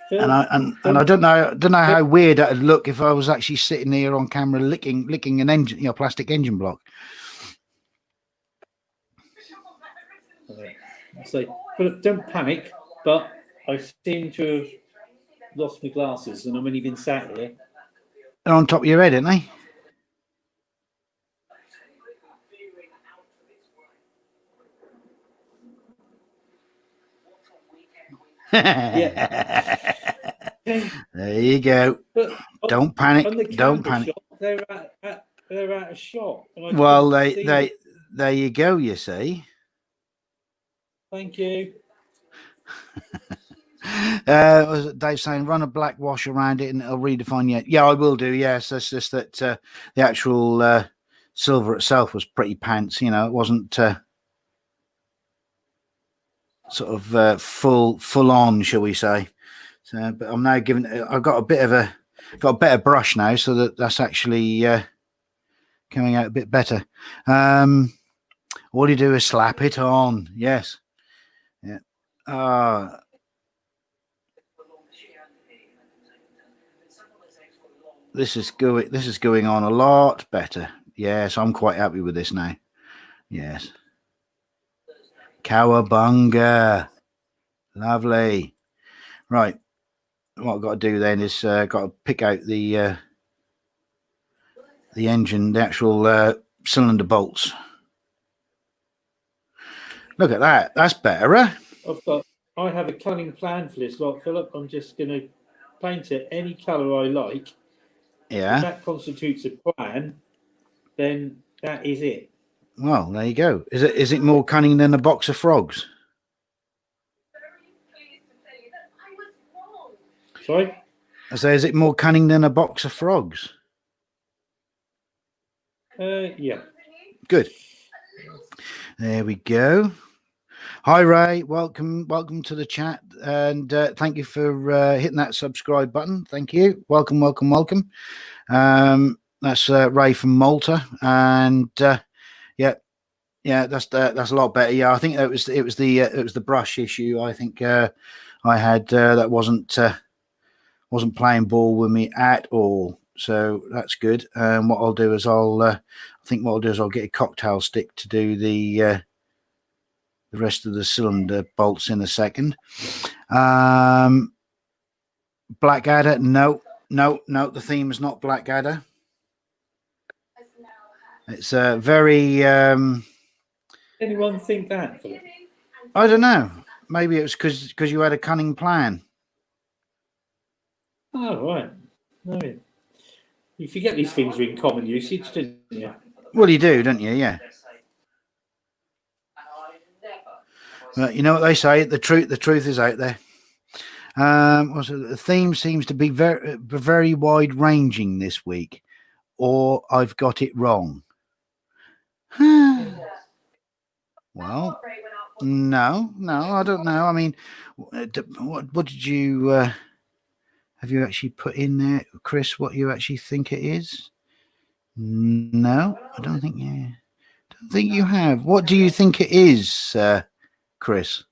Speaker 2: Phil,
Speaker 1: And I don't know how weird that'd look if I was actually sitting here on camera licking an engine, plastic engine block.
Speaker 2: So, Philip, don't panic. But I seem to have lost my glasses, and I've only been sat here.
Speaker 1: They're on top of your head, aren't they?
Speaker 2: Yeah.
Speaker 1: There you go.
Speaker 2: But
Speaker 1: Don't panic.
Speaker 2: On the
Speaker 1: Don't panic.
Speaker 2: shot, they're out of shot.
Speaker 1: Well, there you go. You see.
Speaker 2: Thank you.
Speaker 1: Was Dave saying run a black wash around it and it'll redefine yet? Yeah, I will do. Yes, it's just that the actual silver itself was pretty pants. It wasn't sort of full on, shall we say? So, but I'm now giving. I've got a better brush now, so that's actually coming out a bit better. All you do is slap it on. Yes. Yeah. This is going on a lot better. Yes, I'm quite happy with this now. Yes. Cowabunga. Lovely. Right. What I've got to do then is got to pick out the engine, the actual cylinder bolts. Look at that. That's better, huh?
Speaker 2: I have a cunning plan for this lot, Philip. I'm just going to paint it any colour I like.
Speaker 1: Yeah.
Speaker 2: If that constitutes a plan, then that is it.
Speaker 1: Well, there you go. Is it more cunning than a box of frogs?
Speaker 2: Sorry?
Speaker 1: I say, is it more cunning than a box of frogs?
Speaker 2: Yeah.
Speaker 1: Good. There we go. Hi, Ray. Welcome to the chat, and thank you for hitting that subscribe button. Thank you. Welcome. That's Ray from Malta, and yeah, that's a lot better. Yeah, I think it was the brush issue. I think I had that wasn't playing ball with me at all. So that's good. What I'll do is I'll get a cocktail stick to do the rest of the cylinder bolts in a second. Blackadder, no, the theme is not Blackadder. It's very
Speaker 2: Anyone think that?
Speaker 1: I don't know, maybe it was because you had a cunning plan.
Speaker 2: Oh, right. No, you forget these things are in common usage, don't you?
Speaker 1: Well, you do, don't you? Yeah. But you know what they say, the truth is out there. Also, the theme seems to be very wide ranging this week, or I've got it wrong. Well, no, I don't know. I mean, what did you have you actually put in there, Chris? What you actually think it is? No, I don't think you have. What do you think it is, Chris?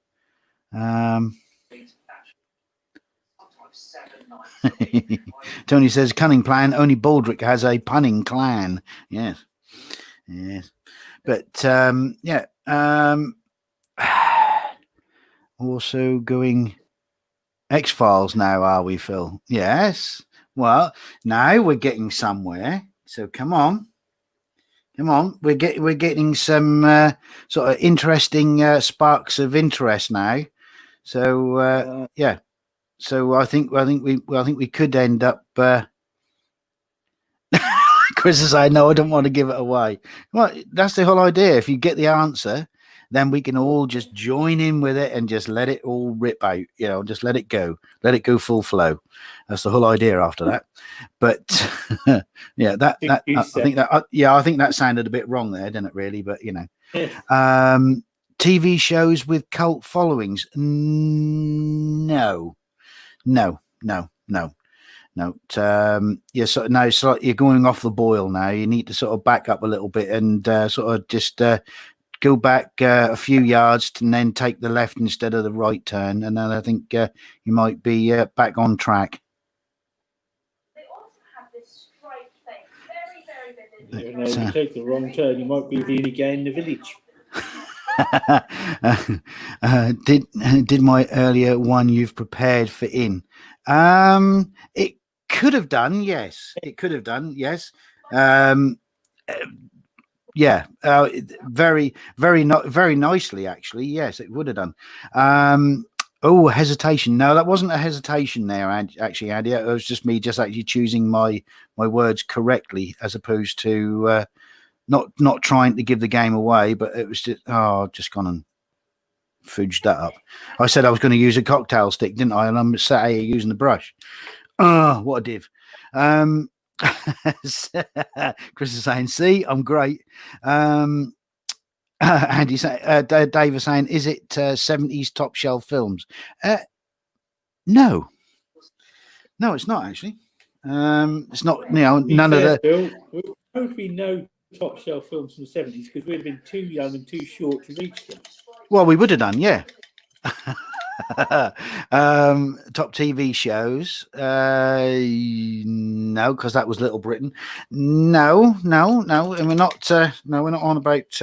Speaker 1: Tony says cunning plan. Only Baldrick has a punning clan. Yes. But yeah. Also going X-Files now, are we, Phil? Yes. Well, now we're getting somewhere. So come on. We're getting some sort of interesting sparks of interest now. So yeah. So I think we could end up. Chris is saying, no, I don't want to give it away. Well, that's the whole idea. If you get the answer, then we can all just join in with it and just let it all rip out. Just let it go full flow. That's the whole idea after that. But yeah, I think that sounded a bit wrong there, didn't it? Really, but TV shows with cult followings. No. Yeah, so now it's like you're going off the boil now. You need to sort of back up a little bit and sort of just go back a few yards and then take the left instead of the right turn. And then I think you might be back on track.
Speaker 3: They also have this stripe thing. Very, very vivid.
Speaker 2: If you take the wrong turn, you might be the only guy in the village.
Speaker 1: Did my earlier one you've prepared for in? It could have done, yes. It could have done, yes. Yeah, very, very, very nicely, actually. Yes, it would have done. Oh, hesitation. No, that wasn't a hesitation there, actually, Andy. It was just me just actually choosing my words correctly as opposed to not trying to give the game away, but it was just gone and fooged that up. I said I was going to use a cocktail stick, didn't I? And I'm sat here using the brush. Oh, what a div. Chris is saying, see, I'm great. Andy Dave is saying, is it 70s top shelf films? No, it's not actually. It's not, none of the.
Speaker 2: Bill, how would we know top shelf films from the 70s? Because we'd have been too young and too short to reach them.
Speaker 1: Well, we would have done, yeah. Top TV shows. No, because that was Little Britain. No, and we're not. No, we're not on about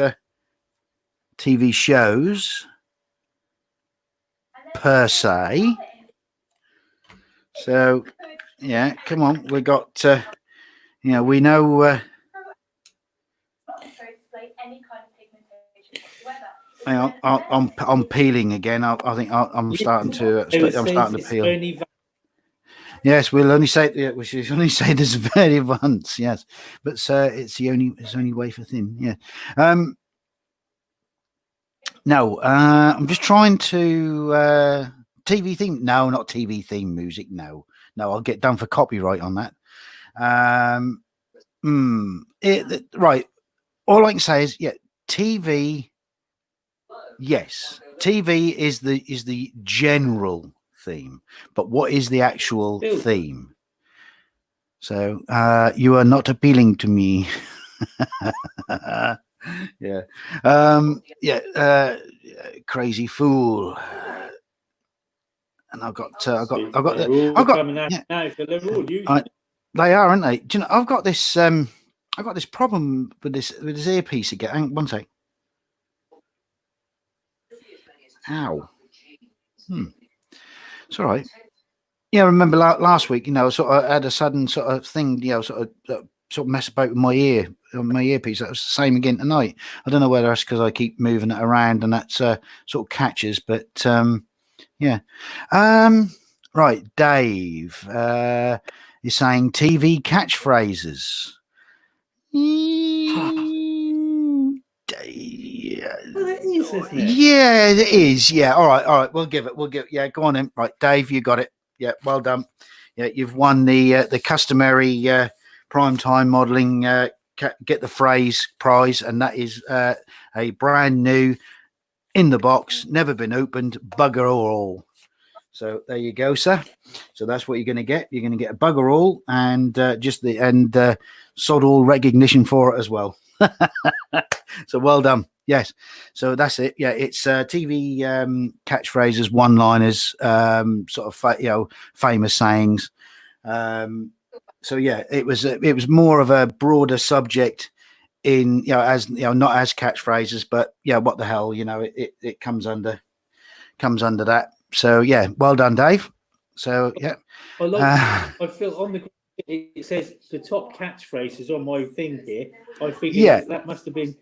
Speaker 1: TV shows per se. So, yeah, come on, we got. We know. Hang on, I'm peeling again. I think I'm starting to peel. Yes, we'll only say this very once. Yes, but it's the only way for thin. Yeah. No, I'm just trying to TV theme. No, not TV theme music. No, I'll get done for copyright on that. Right. All I can say is, yeah, TV. Yes, TV is the general theme, but what is the actual theme? So you are not appealing to me. Yeah, crazy fool. And I've got. They are, aren't they? Do you know? I've got this problem with this earpiece again. Hang on, one sec. Ow. It's all right. Yeah, I remember last week, sort of had a sudden sort of thing, sort of mess about with my earpiece. That was the same again tonight. I don't know whether that's because I keep moving it around and that's sort of catches, but yeah. Right, Dave is saying TV catchphrases.
Speaker 2: Well, it is, isn't it?
Speaker 1: Yeah, it is. Yeah. All right. We'll give it. Yeah. Go on in. Right, Dave, you got it. Yeah. Well done. Yeah, you've won the customary Primetime modelling get the phrase prize, and that is a brand new in the box, never been opened, bugger all. So there you go, sir. So that's what you're going to get. You're going to get a bugger all and sod all recognition for it as well. So well done. Yes. So that's it. Yeah, it's TV catchphrases, one-liners, sort of famous sayings. So yeah, it was more of a broader subject in as not as catchphrases, but what the hell, it comes under that. So yeah, well done, Dave. So yeah,
Speaker 2: I feel on the it says the top catchphrases on my thing here. I think that must have been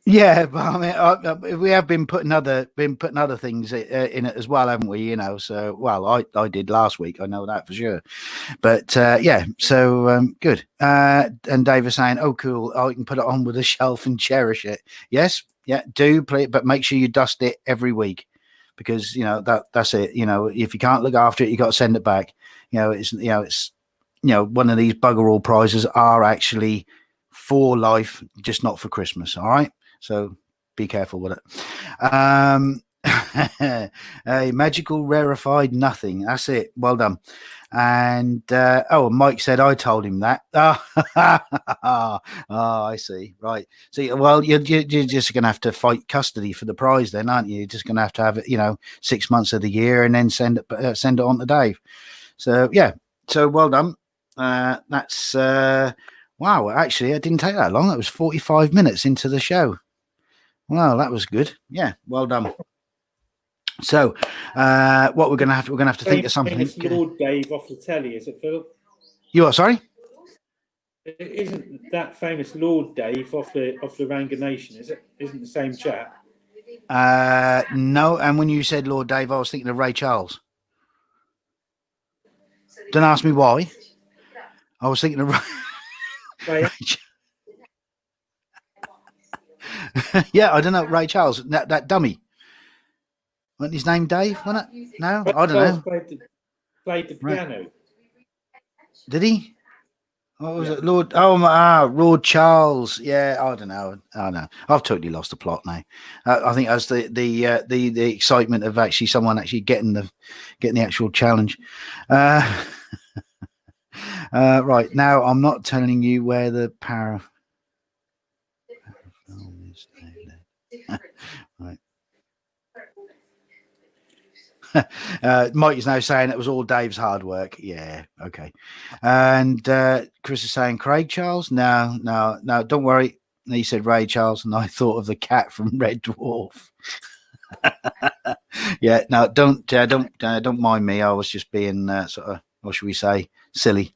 Speaker 1: Yeah, but I mean, we have been putting other things in it as well, haven't we? You know, so well, I did last week. I know that for sure. But yeah, so good. And Dave was saying, "Oh, cool! Oh, you can put it on with a shelf and cherish it." Yes, yeah, do play it, but make sure you dust it every week because you know that's it. You know, if you can't look after it, you got to send it back. You know, it's one of these bugger all prizes are actually for life, just not for Christmas. All right. So be careful with it. A magical rarefied nothing. That's it. Well done. And Mike said I told him that. Oh, I see. Right. See, well, you're just going to have to fight custody for the prize, then, aren't you? You're just going to have it, 6 months of the year, and then send it on to Dave. So yeah. So well done. That's wow. Actually, it didn't take that long. It was 45 minutes into the show. Well, that was good. Yeah, well done. So, what we're gonna have to think of something.
Speaker 2: Famous Lord Dave off the telly, is it, Phil?
Speaker 1: You what? Sorry.
Speaker 2: Isn't that famous Lord Dave off the Ranga Nation? Isn't the same chap?
Speaker 1: No. And when you said Lord Dave, I was thinking of Ray Charles. Don't ask me why. I was thinking of Ray. Yeah, I don't know. Ray Charles, that dummy. Wasn't his name Dave? Wasn't it? No, I don't know.
Speaker 2: Played the piano.
Speaker 1: Did he? What was it, Lord? Oh my, Lord Charles. Yeah, I don't know. I've totally lost the plot now. I think that's the excitement of actually someone actually getting the actual challenge. Right now, I'm not telling you where the power. Right. Mike is now saying it was all Dave's hard work. Yeah, okay. And Chris is saying Craig Charles. No, don't worry. He said Ray Charles, and I thought of the cat from Red Dwarf. Yeah, no, don't mind me. I was just being sort of, what should we say, silly.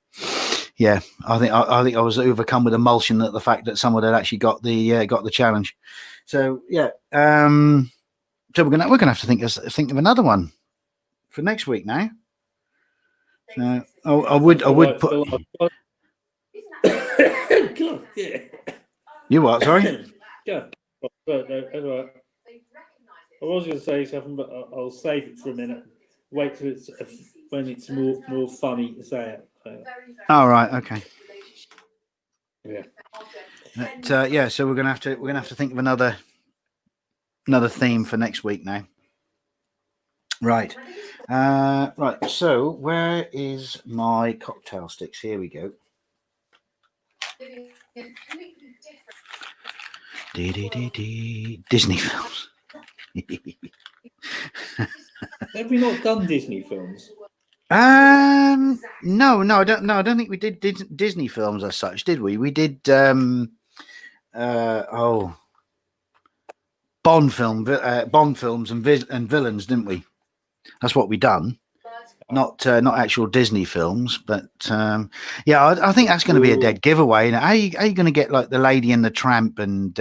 Speaker 1: Yeah, I think I was overcome with emulsion at the fact that someone had actually got the challenge. So yeah, so we're gonna have to think of another one for next week now. So I would put.
Speaker 2: God, yeah.
Speaker 1: You what? Sorry.
Speaker 2: Yeah. I was going to say something, but I'll save it for a minute. Wait till it's when it's more funny to say it. So.
Speaker 1: All right. Okay.
Speaker 2: Yeah.
Speaker 1: But, yeah. So we're gonna have to think of another theme for next week now. Right. Right. So where is my cocktail sticks? Here we go. Disney films.
Speaker 2: Have we not done Disney films?
Speaker 1: No, I don't think we did Disney films as such, did we? We did Bond films and villains, didn't we? That's what we done. Not actual Disney films, but yeah, I think that's going to be a dead giveaway. How are you going to get like the Lady and the Tramp and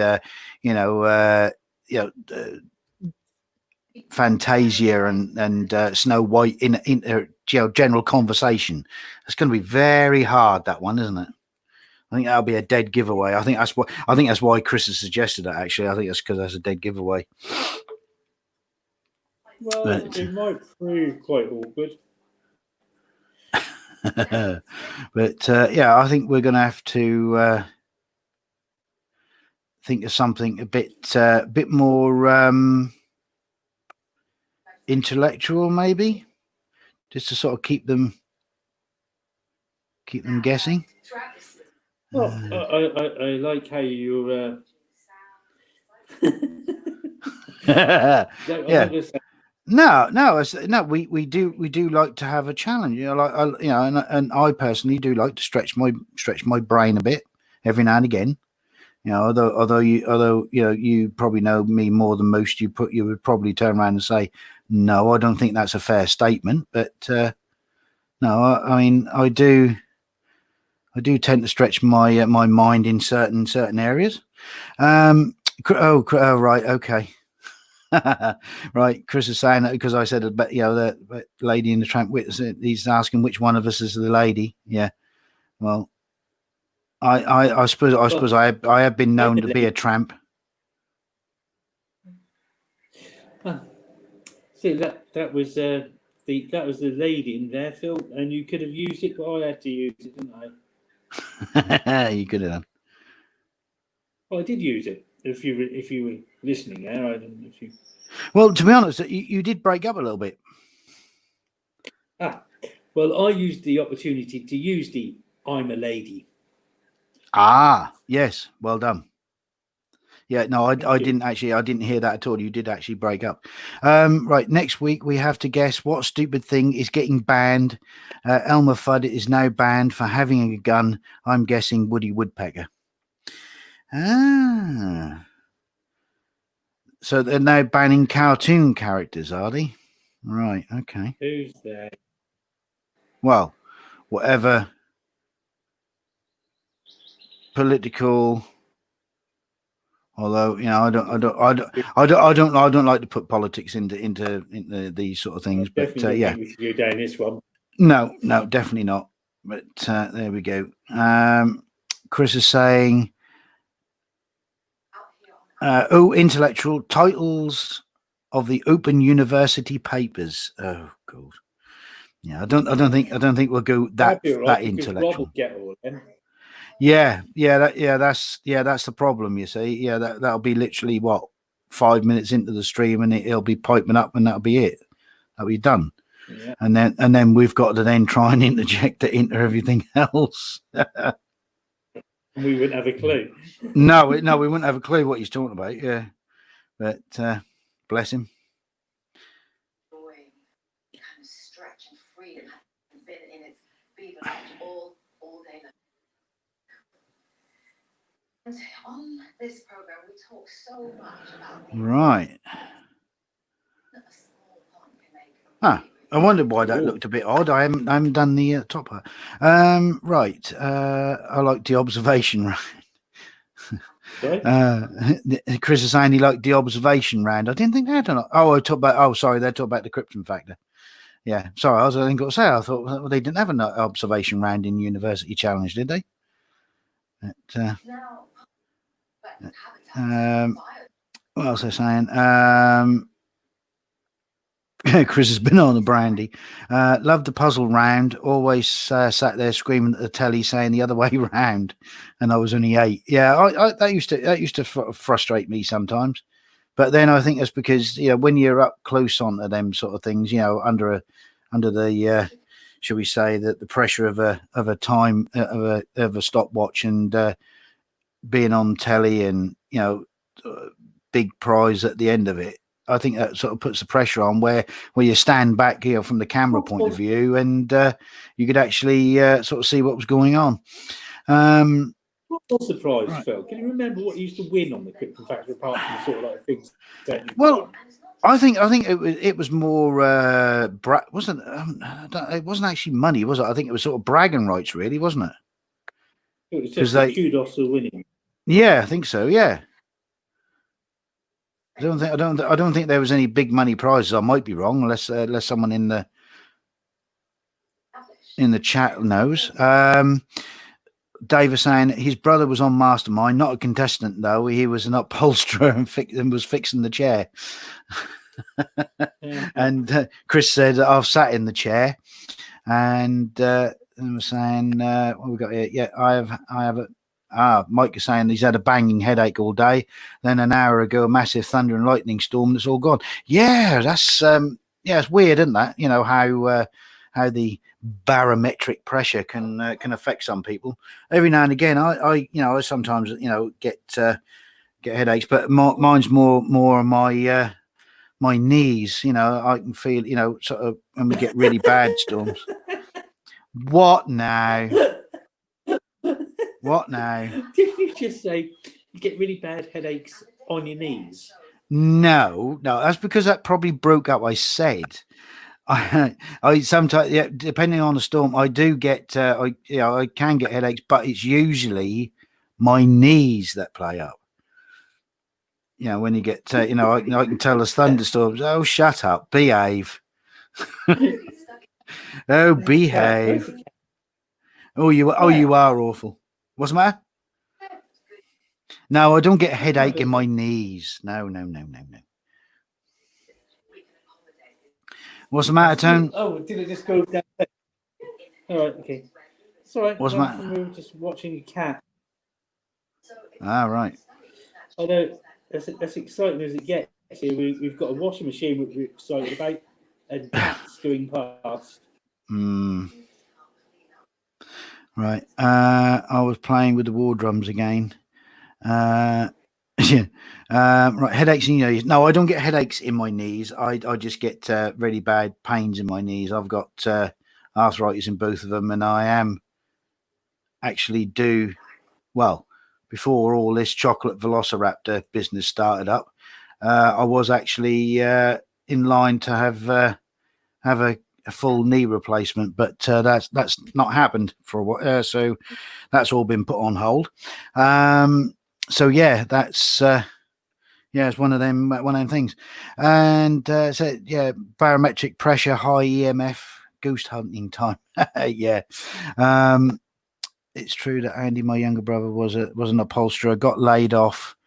Speaker 1: Fantasia and Snow White in general conversation? It's going to be very hard, that one, isn't it? I think that'll be a dead giveaway. I think that's why Chris has suggested that. Actually, I think that's because that's a dead giveaway.
Speaker 2: Well, it might prove quite awkward.
Speaker 1: But yeah, I think we're going to have to think of something a bit more intellectual, maybe, just to sort of keep them guessing.
Speaker 2: Well, I like how you.
Speaker 1: Yeah. No. We do like to have a challenge. And I personally do like to stretch my brain a bit every now and again. Although you probably know me more than most. You would probably turn around and say, no, I don't think that's a fair statement. But no, I mean, I do tend to stretch my mind in certain areas. Oh, right, okay. Right, Chris is saying that because I said about the lady in the tramp witness. He's asking which one of us is the lady. Yeah, well, I suppose I have been known to be a tramp.
Speaker 2: See, that was the lady in there, Phil, and you could have used it, but I had to use it, didn't I?
Speaker 1: You could have done.
Speaker 2: Well, I did use it. If you were listening there, I didn't. If you...
Speaker 1: Well, to be honest, you did break up a little bit.
Speaker 2: Well, I used the opportunity to use the "I'm a lady."
Speaker 1: Yes, well done. Yeah, no, I didn't actually. I didn't hear that at all. You did actually break up. Right, next week we have to guess what stupid thing is getting banned. Elmer Fudd is now banned for having a gun. I'm guessing Woody Woodpecker. So they're now banning cartoon characters, are they? Right, okay.
Speaker 2: Who's there?
Speaker 1: Well, whatever political. Although I don't like to put politics into these sort of things. But yeah,
Speaker 2: we should go down this one.
Speaker 1: No, definitely not. But there we go. Chris is saying, intellectual titles of the Open University papers. Oh God, yeah. I don't think we'll go that intellectual. Yeah, that's the problem. You see, yeah, that'll be literally 5 minutes into the stream, and it'll be piping up, and that'll be it. That'll be done.
Speaker 2: Yeah.
Speaker 1: And then we've got to then try and interject it into everything else.
Speaker 2: We wouldn't have a clue.
Speaker 1: No, we wouldn't have a clue what he's talking about. Yeah, but bless him.
Speaker 4: Kind of stretch and freedom has been in its fever all day long. And on this program, we talk so much about
Speaker 1: right. I wondered why that looked a bit odd. I haven't done the top part. Right. I like the observation round. Chris is saying he liked the observation round. I didn't think that. They're talking about the Krypton factor. Yeah, sorry, I think I was say. I thought they didn't have an observation round in University Challenge, did they? But, what else are they saying? Chris has been on the brandy. Loved the puzzle round. Always sat there screaming at the telly, saying the other way round, and I was only 8. Yeah, that used to frustrate me sometimes. But then I think that's because when you're up close onto them sort of things, under the shall we say that the pressure of a time of a stopwatch and being on telly and big prize at the end of it. I think that sort of puts the pressure on where you stand back from the camera point of view, and you could actually sort of see what was going on.
Speaker 2: What was surprised, right. Phil? Can you remember what you used to win on the Krypton Factor apart from the sort of like things that
Speaker 1: well, I think it was more it wasn't actually money, was it? I think it was sort of bragging rights, really, wasn't it?
Speaker 2: It was just the kudos for winning.
Speaker 1: Yeah, I think so. Yeah. I don't think there was any big money prizes. I might be wrong, unless someone in the chat knows. Dave was saying his brother was on Mastermind, not a contestant though. He was an upholsterer and was fixing the chair. And Chris said, "I've sat in the chair," and was saying, "What we got here? Yeah, I have a." Mike is saying he's had a banging headache all day. Then an hour ago, a massive thunder and lightning storm that's all gone. Yeah, that's it's weird, isn't that? How the barometric pressure can affect some people. Every now and again, I sometimes get headaches, but mine's more on my knees. I can feel sort of when we get really bad storms. What now? What now?
Speaker 2: Did you just say you get really bad headaches on your knees?
Speaker 1: No, that's because that probably broke up. I said, I sometimes, depending on the storm, I do get, I can get headaches, but it's usually my knees that play up. you know, when you get, I can tell there's thunderstorms. Oh, shut up, behave. Oh, behave. Oh, you are awful. What's the matter? No, I don't get a headache in my knees. No. What's the matter, Tone?
Speaker 2: Oh, did it just go down? All right, okay. It's all right.
Speaker 1: What's the matter?
Speaker 2: We were just watching a cat.
Speaker 1: Ah, right.
Speaker 2: I know, as exciting as it gets here, we've got a washing machine which we're excited about, and cats going past.
Speaker 1: Right. I was playing with the war drums again. Yeah. Right. Headaches in your knees. No, I don't get headaches in my knees. I just get really bad pains in my knees. I've got arthritis in both of them, and I am actually well, before all this chocolate velociraptor business started up, I was actually in line to have a full knee replacement, but that's not happened for a while. So that's all been put on hold. So yeah, that's it's one of them things. And so yeah, barometric pressure, high EMF, ghost hunting time. Yeah. It's true that Andy, my younger brother, was an upholsterer, got laid off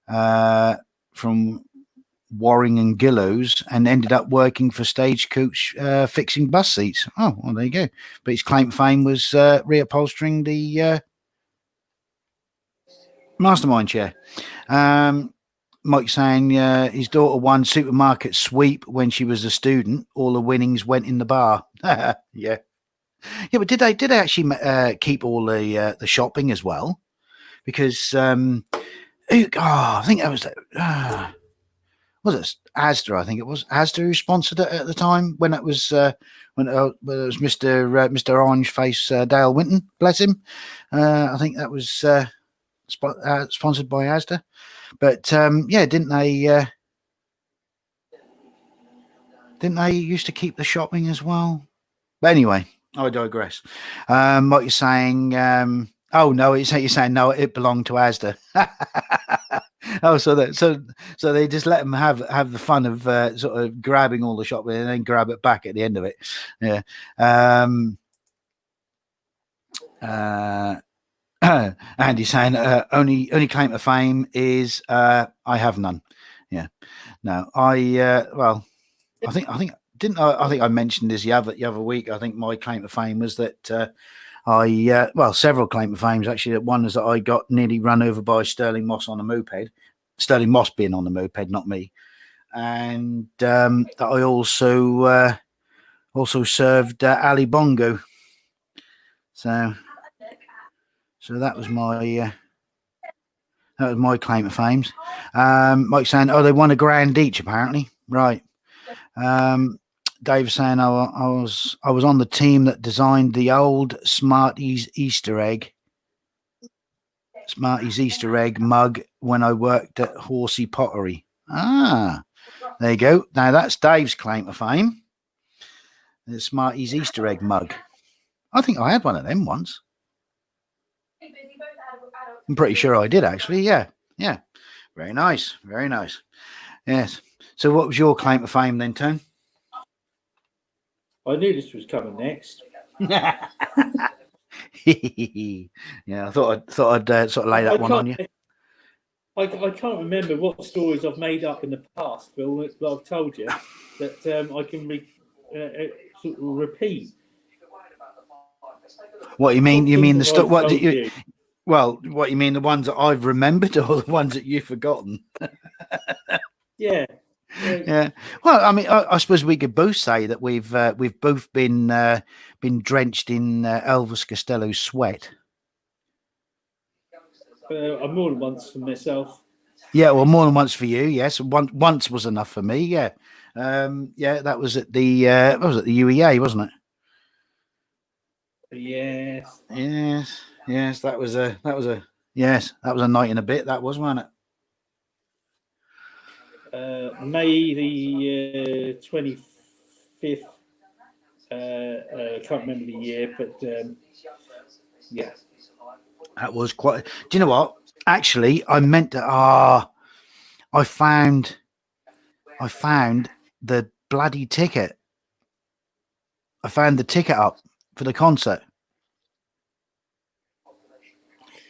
Speaker 1: from Warring and Gillows and ended up working for Stagecoach fixing bus seats. Oh, well, there you go. But his claim to fame was reupholstering the Mastermind chair. Mike saying his daughter won supermarket sweep when she was a student. All the winnings went in the bar. Yeah. Yeah, but did they actually keep all the shopping as well? Because I think that was it Asda? I think it was Asda who sponsored it at the time when it was when it was Mr. Orange Face Dale Winton, bless him. I think that was sponsored by Asda. But yeah, didn't they used to keep the shopping as well? But anyway, I digress. What you're saying? Oh no, you're saying no. It belonged to Asda. Oh, so they just let them have the fun of sort of grabbing all the shopping and then grab it back at the end of it. Yeah. Andy saying only claim to fame is I have none. Yeah. No, well, I think I mentioned this the other week. I think my claim to fame was that several claim to fames actually. One is that I got nearly run over by Sterling Moss on a moped. Sterling Moss being on the moped, not me. And that I also served Ali Bongo. So that was my claim to fames. Mike saying, they won $1,000 each apparently. Right. Dave saying, I was on the team that designed the old Smarties Easter egg mug when I worked at Horsey Pottery. Ah, there you go. Now that's Dave's claim to fame. The Smarties Easter egg mug. I think I had one of them once. I'm pretty sure I did actually. Yeah. Very nice. Yes. So what was your claim to fame then, Tone?
Speaker 2: I knew this was coming next.
Speaker 1: Yeah, I thought I'd sort of lay that one on you.
Speaker 2: I can't remember what stories I've made up in the past, Bill, but I've told you that I can sort of repeat.
Speaker 1: What you mean? You mean the stuff? What did you? Well, what you mean? The ones that I've remembered, or the ones that you've forgotten?
Speaker 2: Yeah.
Speaker 1: Well, I mean, I suppose we could both say that we've both been drenched in Elvis Costello's sweat.
Speaker 2: More than once for myself.
Speaker 1: Yeah, well, more than once for you. Yes, once was enough for me. Yeah, that was at the the UEA, wasn't it? Yes. That was a night and a bit. That was, wasn't it?
Speaker 2: May the 25th. I can't remember the year, but yeah. That
Speaker 1: was quite. Do you know what? Actually, I meant to. I I found the bloody ticket. I found the ticket up for the concert.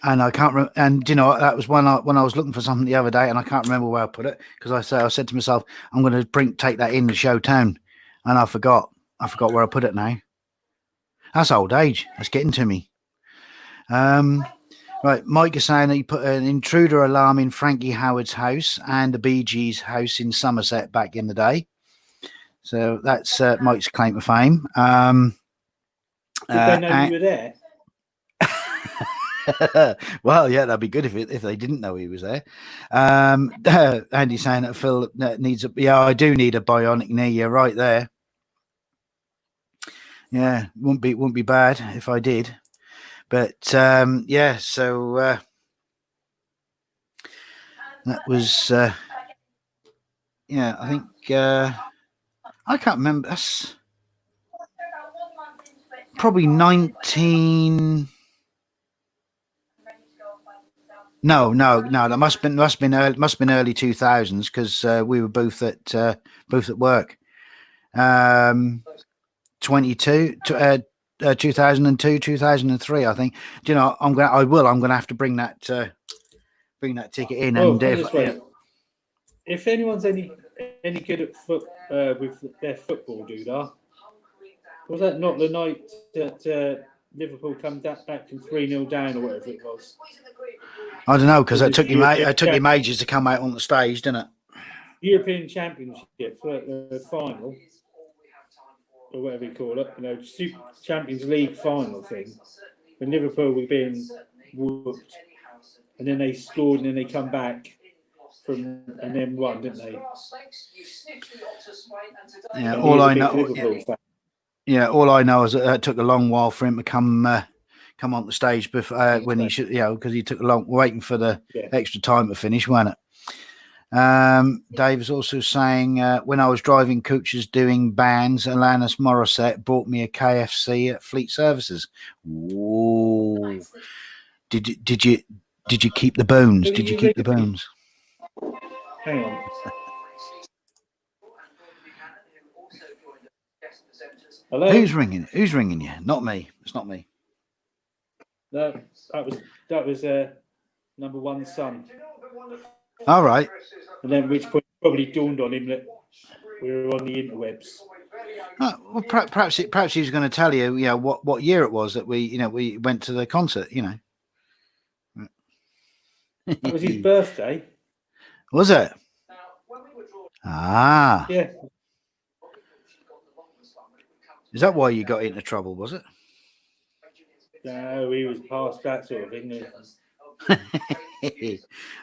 Speaker 1: And I can't remember. And you know, that was when I was looking for something the other day, and I can't remember where I put it because I said to myself, I'm going to take that in to show town, and I forgot where I put it now. That's old age. That's getting to me. Right, Mike is saying that he put an intruder alarm in Frankie Howard's house and the Bee Gees' house in Somerset back in the day. So that's Mike's claim to fame.
Speaker 2: Did they know you were there?
Speaker 1: Well, yeah, that'd be good if they didn't know he was there. Andy's saying that Phil needs I do need a bionic knee. You're right there. Yeah, wouldn't be bad if I did. But yeah, so that was yeah. I think I can't remember. That's probably 19. No. That must have been early 2000s because we were both at work. 2002, 2003, I think. Do you know? I'm gonna have to bring that ticket in.
Speaker 2: Oh,
Speaker 1: and
Speaker 2: if anyone's any good at with their football, doodah, was that not the night that Liverpool come back from 3-0 down or whatever it was?
Speaker 1: I don't know because it took him ages to come out on the stage, didn't it?
Speaker 2: European Championship final or whatever you call it, Super Champions League final thing. When Liverpool were being whooped, and then they scored, and then they come back and then won, didn't they?
Speaker 1: Yeah, all I know. Yeah, all I know is that it took a long while for him to come on the stage before when he should, because he took a long waiting for the extra time to finish, wasn't it? Dave is also saying when I was driving coaches doing bands, Alanis Morissette bought me a KFC at Fleet Services. Whoa! Did you keep the bones? Did you keep the bones?
Speaker 2: Hang on. Hello?
Speaker 1: Who's ringing you? Not me. It's not me.
Speaker 2: No, that was number one son.
Speaker 1: All right.
Speaker 2: And then, at which point, it probably dawned on him that we were on the interwebs.
Speaker 1: Well, perhaps he was going to tell you, what year it was that we went to the concert.
Speaker 2: That was his birthday.
Speaker 1: Was it? Ah.
Speaker 2: Yeah.
Speaker 1: Is that why you got into trouble? Was it?
Speaker 2: No, he was past that sort of thing.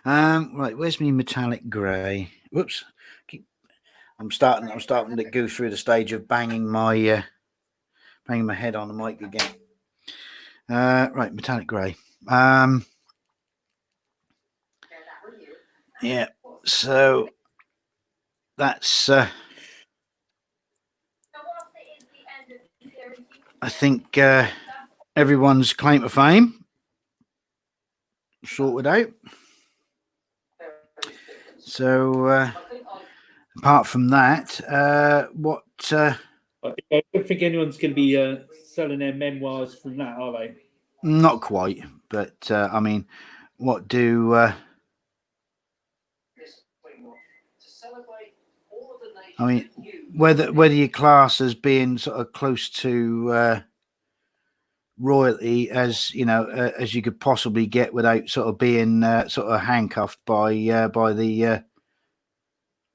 Speaker 1: Right, where's me metallic grey? Whoops. I'm starting to go through the stage of banging my head on the mic again. Right, metallic grey. Yeah, so that's I think everyone's claim to fame sorted out. So apart from that, what?
Speaker 2: I don't think anyone's going to be selling their memoirs from that, are they?
Speaker 1: Not quite, but I mean, what do? I mean, whether your class as being sort of close to royalty as as you could possibly get without sort of being sort of handcuffed by the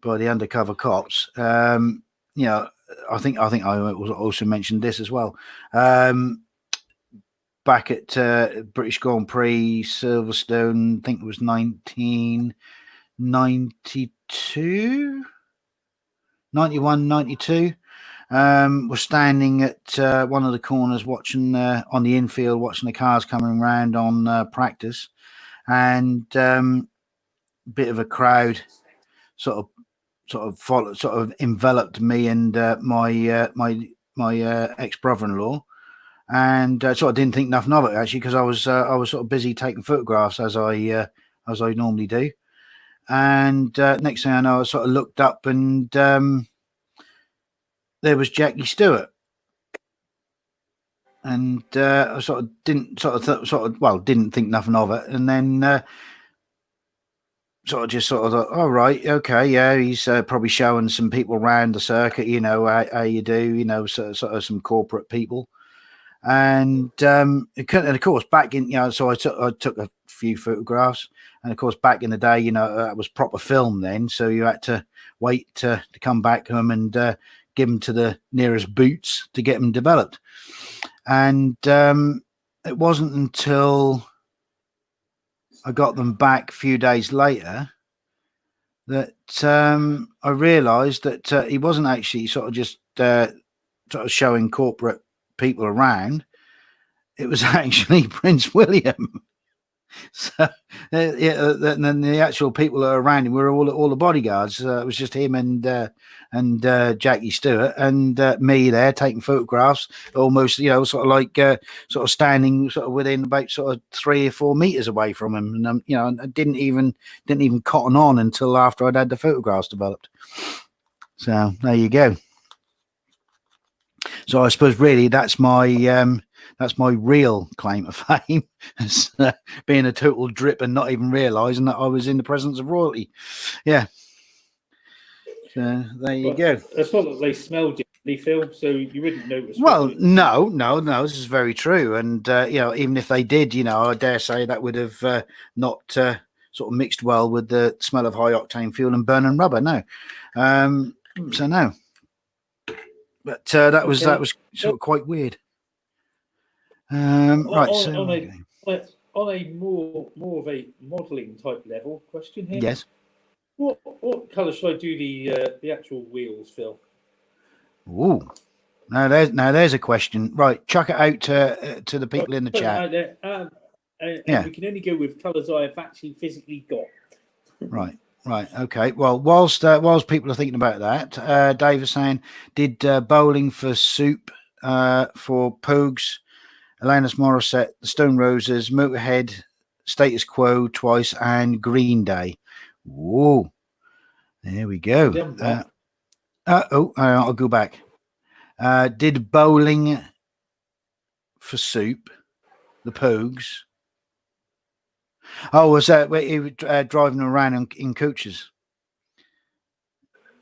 Speaker 1: undercover cops. I think I also mentioned this as well. Back at British Grand Prix Silverstone, I think it was 1992, 91, 92. Was standing at one of the corners watching on the infield, watching the cars coming around on practice, and bit of a crowd sort of enveloped me and my ex brother-in-law, and sort of didn't think nothing of it actually because I was sort of busy taking photographs as I normally do. And next thing I know, I sort of looked up, and there was Jackie Stewart. And I sort of didn't didn't think nothing of it, and then sort of thought, oh right, okay, yeah, he's probably showing some people around the circuit, you know, how you do, you know, sort of some corporate people, and of course back in, you know, so I took a few photographs, and of course back in the day, you know, that was proper film then, so you had to wait to come back home and give them to the nearest boots to get them developed. And it wasn't until I got them back a few days later that I realised that he wasn't actually sort of just sort of showing corporate people around. It was actually Prince William. So and then the actual people that were around him were all the bodyguards. It was just him and Jackie Stewart and me there taking photographs, almost, you know, sort of like sort of standing sort of within about sort of 3 or 4 meters away from him, and you know, I didn't even cotton on until after I'd had the photographs developed. So there you go. So I suppose really that's my real claim to fame, as being a total drip and not even realising that I was in the presence of royalty. Yeah. So there you go.
Speaker 2: That's not that they smelled you, Phil, so you wouldn't notice.
Speaker 1: Well, no, this is very true. And, you know, even if they did, you know, I dare say that would have not sort of mixed well with the smell of high octane fuel and burning rubber. No. So no. But that was sort of quite weird. Right.
Speaker 2: On a more of a modelling type level question here.
Speaker 1: Yes.
Speaker 2: What colour should I do the actual wheels, Phil?
Speaker 1: Ooh. Now there's a question. Right, chuck it out to the people in the chat.
Speaker 2: Yeah. We can only go with colours I have actually physically got.
Speaker 1: Right. Okay. Well, whilst people are thinking about that, Dave is saying, did Bowling for Soup, for Pogues, Alanis Morissette, the Stone Roses, Motorhead, Status Quo twice, and Green Day. Whoa. There we go. I'll go back. Did Bowling for Soup, the Pogues? Oh, was that where he was driving around in coaches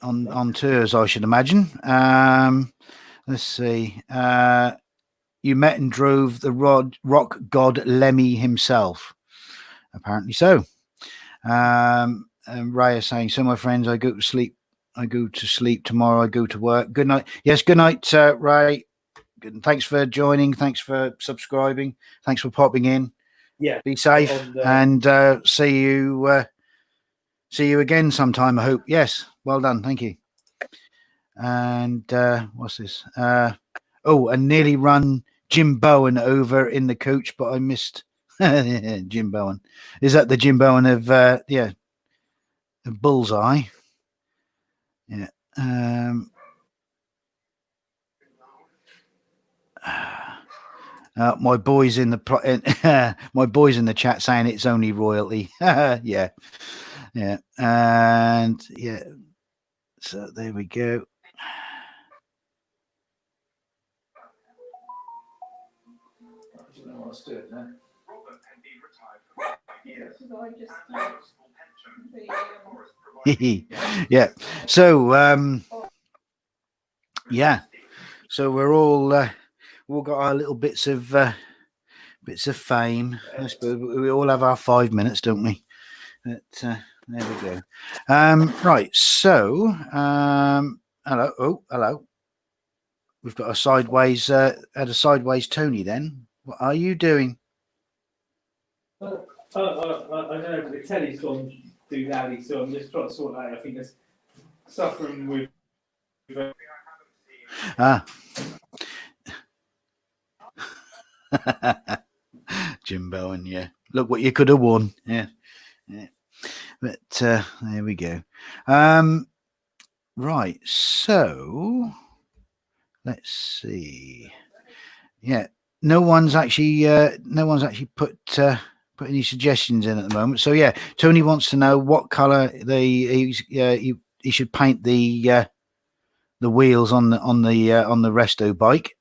Speaker 1: on tours? I should imagine. Let's see. You met and drove the rock god Lemmy himself. Apparently so. And Ray is saying, so my friends, I go to sleep. I go to sleep tomorrow. I go to work. Good night. Yes, good night, Ray. Good. Thanks for joining. Thanks for subscribing. Thanks for popping in.
Speaker 2: Yeah.
Speaker 1: Be safe and see you again sometime, I hope. Yes. Well done. Thank you. And what's this? And nearly run Jim Bowen over in the coach, but I missed Jim Bowen. Is that the Jim Bowen of the Bullseye? Yeah. My boys in the chat saying it's only royalty. Yeah. And yeah. So there we go. Yeah. So yeah. So we're all got our little bits of fame. I suppose we all have our 5 minutes, don't we? But there we go. Right. So hello. Oh, hello. We've got a sideways Tony. Then what are you doing?
Speaker 2: I know the telly's gone too loudly, so I'm just trying to sort that out. I think there's suffering with.
Speaker 1: Jim Bowen, yeah. Look what you could have won. Yeah. But there we go. Right. So let's see. Yeah. No one's actually put put any suggestions in at the moment. So yeah, Tony wants to know what colour he should paint the wheels on the resto bike.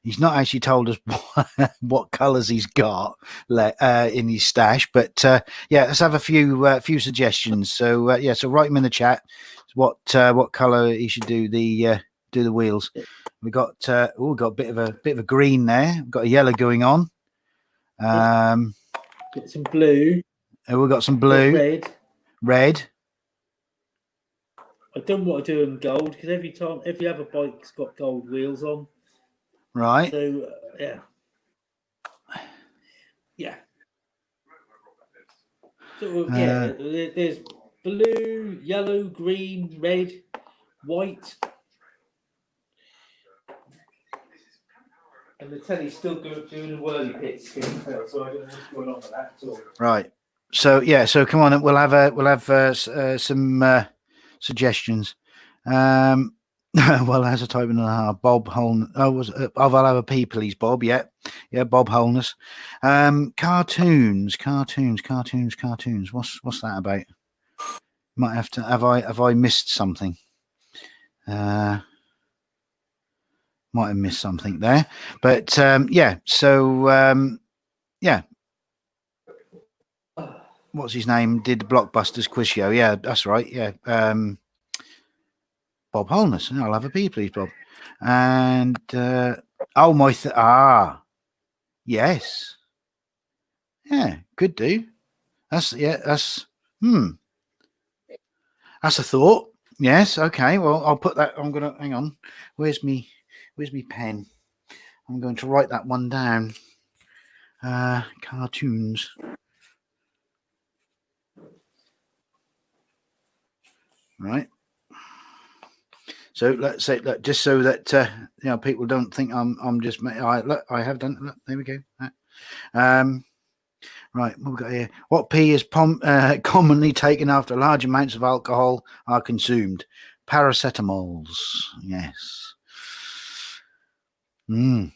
Speaker 1: He's not actually told us what colours he's got in his stash, but yeah, let's have a few suggestions. So yeah, so write him in the chat what colour he should do the wheels. We got we've got a bit of a green there. We've got a yellow going on.
Speaker 2: Got some blue.
Speaker 1: We've got some blue, red.
Speaker 2: I don't want to do them gold because every other bike's got gold wheels on.
Speaker 1: Right.
Speaker 2: So yeah. So yeah, there's blue, yellow, green, red, white, and the telly's still doing the whirly pits. So I don't know what's going on with that at all.
Speaker 1: Right. So yeah. So come on, we'll have some suggestions. Well, as a type and a half, Bob Holness. I'll have a P, please, Bob. Yeah, Bob Holness. Cartoons. What's that about? Might have to. Have I missed something? Might have missed something there, but yeah. So yeah. What's his name? Did the Blockbusters quiz show? Yeah, that's right. Yeah. Bob Holness. I'll have a P, please, Bob. And yes, yeah, could do. That's that's a thought. Yes, okay. Well, I'll put that. I'm gonna hang on. Where's me pen? I'm going to write that one down. Cartoons. Right. So let's say that just so that people don't think I'm just. I have done. Look, there we go. Right, what we've got here. What P is commonly taken after large amounts of alcohol are consumed? Paracetamols. Yes. Right,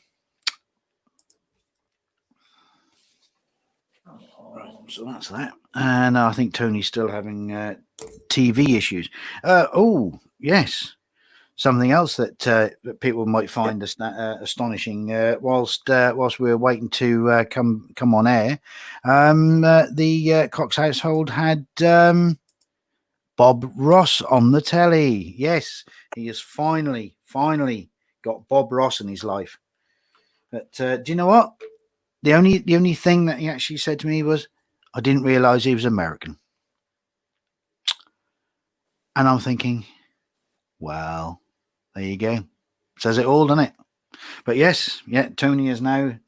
Speaker 1: so that's that. And I think Tony's still having TV issues. Oh, yes. Something else that people might find astonishing whilst we were waiting to come on air. The Cox household had Bob Ross on the telly. Yes, he has finally got Bob Ross in his life. But do you know what? The only thing that he actually said to me was, "I didn't realise he was American." And I'm thinking, well, there you go. Says it all, doesn't it? But yes, yeah, Tony has now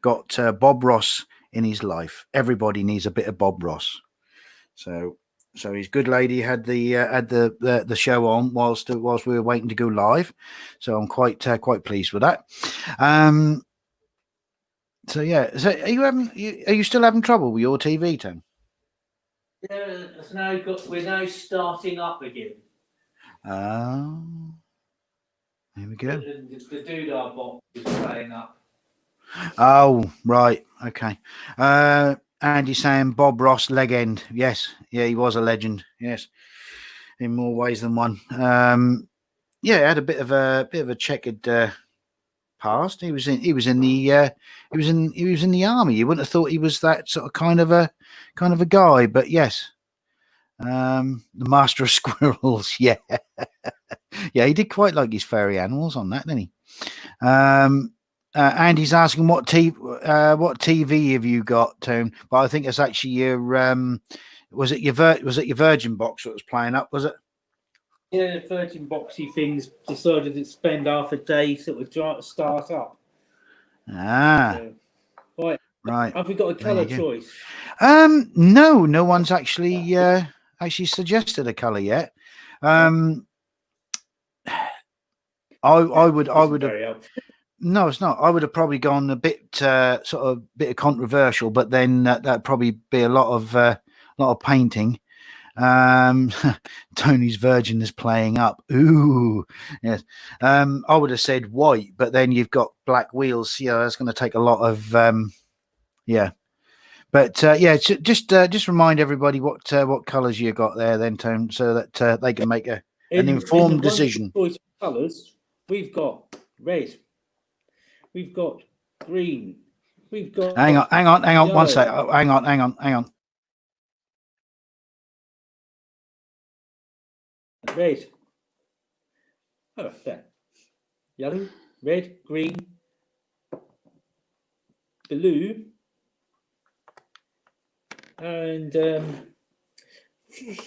Speaker 1: got Bob Ross in his life. Everybody needs a bit of Bob Ross. So his good lady had the show on whilst we were waiting to go live. So I'm quite pleased with that. So yeah, so are you still having trouble with your TV, Tony?
Speaker 2: Yeah, we're now starting up again.
Speaker 1: Here we go.
Speaker 2: The doodah box is playing up.
Speaker 1: Oh, right. Okay. Andy's saying Bob Ross, legend. Yes. Yeah, he was a legend. Yes. In more ways than one. Yeah, had a bit of a checkered past. He was in the army. You wouldn't have thought he was that sort of kind of a guy, but yes. The Master of Squirrels, yeah. Yeah, he did quite like his furry animals on that, didn't he? Andy's asking what TV have you got, Tone? But I think it's actually your was it your Virgin box that was playing up, was it?
Speaker 2: Yeah, Virgin boxy things decided to spend half a day sort of trying to start up. Right. Have we got a colour choice?
Speaker 1: No one's actually suggested a colour yet. I would have. No, it's not. I would have probably gone a bit bit of controversial, but then that'd probably be a lot of painting. Tony's Virgin is playing up. Ooh, yes. I would have said white, but then you've got black wheels. Yeah, that's going to take a lot of But yeah, just remind everybody what colours you got there, then, Tone, so that they can make an informed
Speaker 2: the
Speaker 1: decision.
Speaker 2: choice of colours, we've got red, we've got green, we've got.
Speaker 1: Hang on,
Speaker 2: yellow.
Speaker 1: one sec. Oh, hang on.
Speaker 2: Red. Oh, there. Yellow, red, green, blue, and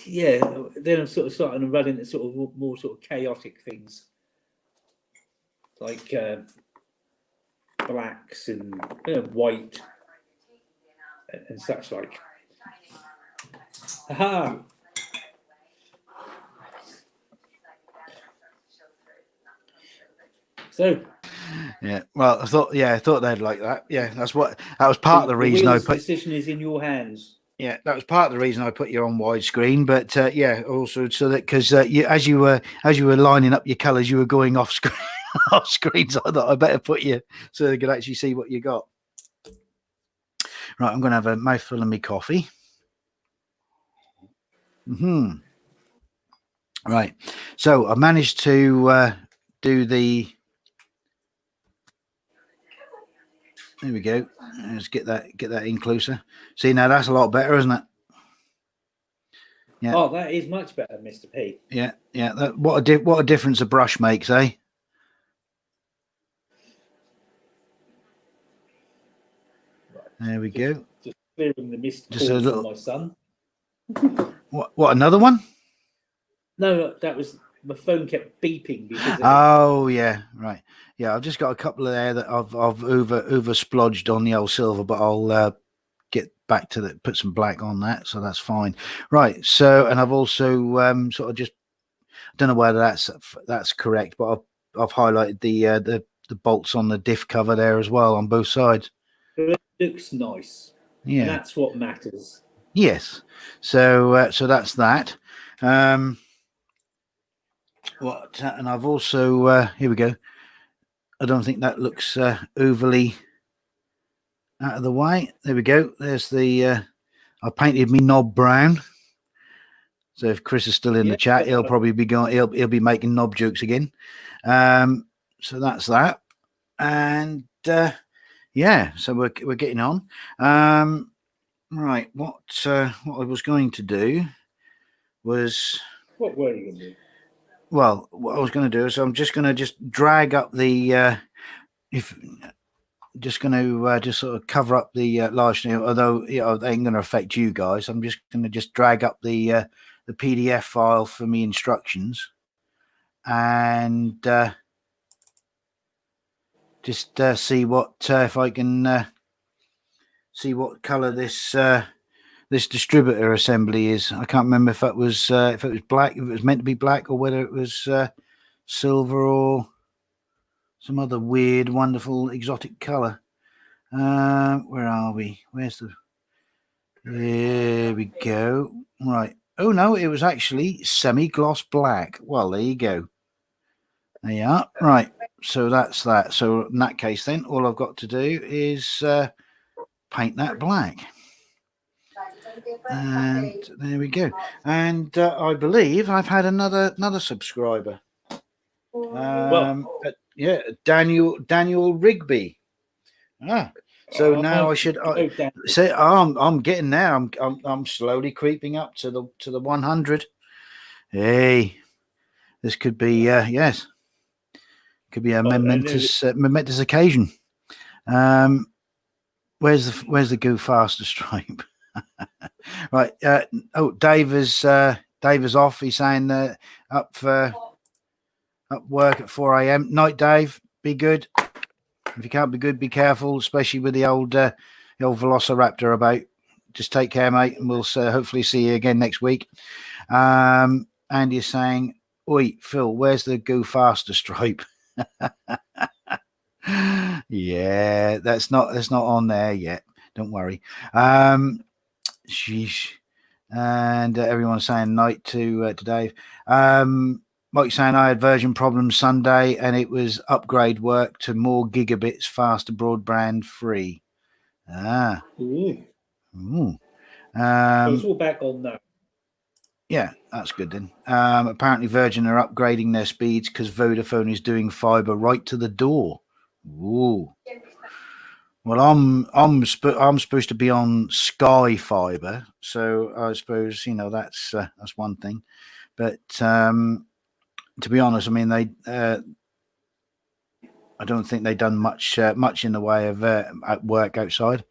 Speaker 2: yeah. Then I'm sort of starting to run into sort of more sort of chaotic things, like blacks and white and such like. Aha! So
Speaker 1: Yeah, well, I thought they'd like that. Yeah, that was part of the reason I put.
Speaker 2: Decision is in your hands.
Speaker 1: Yeah, that was part of the reason I put you on widescreen. But yeah, also so that because as you were lining up your colours, you were going off screen. Off screen, so I thought I better put you so they could actually see what you got. Right, I'm going to have a mouthful of my coffee. Right, so I managed to do the. There we go. Let's get that in closer. See, now that's a lot better, isn't it?
Speaker 2: Yeah. Oh, that is much better, Mr. P.
Speaker 1: Yeah. What a difference a brush makes, eh? There we go.
Speaker 2: Just clearing the mist from my son.
Speaker 1: What? Another one?
Speaker 2: No, that was my phone kept beeping because.
Speaker 1: Oh yeah, right. Yeah, I've just got a couple of there that I've over splodged on the old silver, but I'll get back to put some black on that, so that's fine. Right. So, and I've also sort of just don't know whether that's correct, but I've highlighted the bolts on the diff cover there as well on both sides.
Speaker 2: It looks nice.
Speaker 1: Yeah,
Speaker 2: and that's what matters.
Speaker 1: Yes. So that's that. And I've also here we go. I don't think that looks overly out of the way. There we go. There's the. I painted me knob brown. So if Chris is still in the chat, he'll probably be going. He'll be making knob jokes again. So that's that. And yeah, so we're getting on. Right. What I was going to do was.
Speaker 2: What were you going to do?
Speaker 1: Well, what I was going to do is I'm just going to drag up the just sort of cover up the large, although they ain't going to affect you guys. I'm just going to drag up the PDF file for me instructions and just see what if I can see what color this distributor assembly is. I can't remember if it was black, if it was meant to be black, or whether it was silver or some other weird, wonderful, exotic color. Where are we? Where's the? There we go. Right. Oh no, it was actually semi-gloss black. Well, there you go. There you are. Right. So that's that. So in that case, then all I've got to do is paint that black. And there we go. And I believe I've had another subscriber. Daniel Rigby. So now I should say I'm getting there. I'm slowly creeping up to the 100. Hey, this could be yes, could be a momentous occasion. Where's the go faster stripe? Right. Dave is off. He's saying up work at 4 a.m. Night, Dave. Be good. If you can't be good, be careful, especially with the old Velociraptor about. Just take care, mate, and we'll hopefully see you again next week. Andy's saying, "Oi, Phil, where's the go faster stripe?" Yeah, that's not on there yet. Don't worry. Sheesh. And everyone's saying night to Dave. Mike saying I had version problems Sunday and it was upgrade work to more gigabits faster broadband free. Ooh.
Speaker 2: So it's all back on now.
Speaker 1: Yeah, that's good then. Apparently Virgin are upgrading their speeds because Vodafone is doing fibre right to the door. Ooh. Well, I'm supposed to be on Sky Fibre, so I suppose that's one thing. But to be honest, I mean I don't think they've done much in the way of work outside.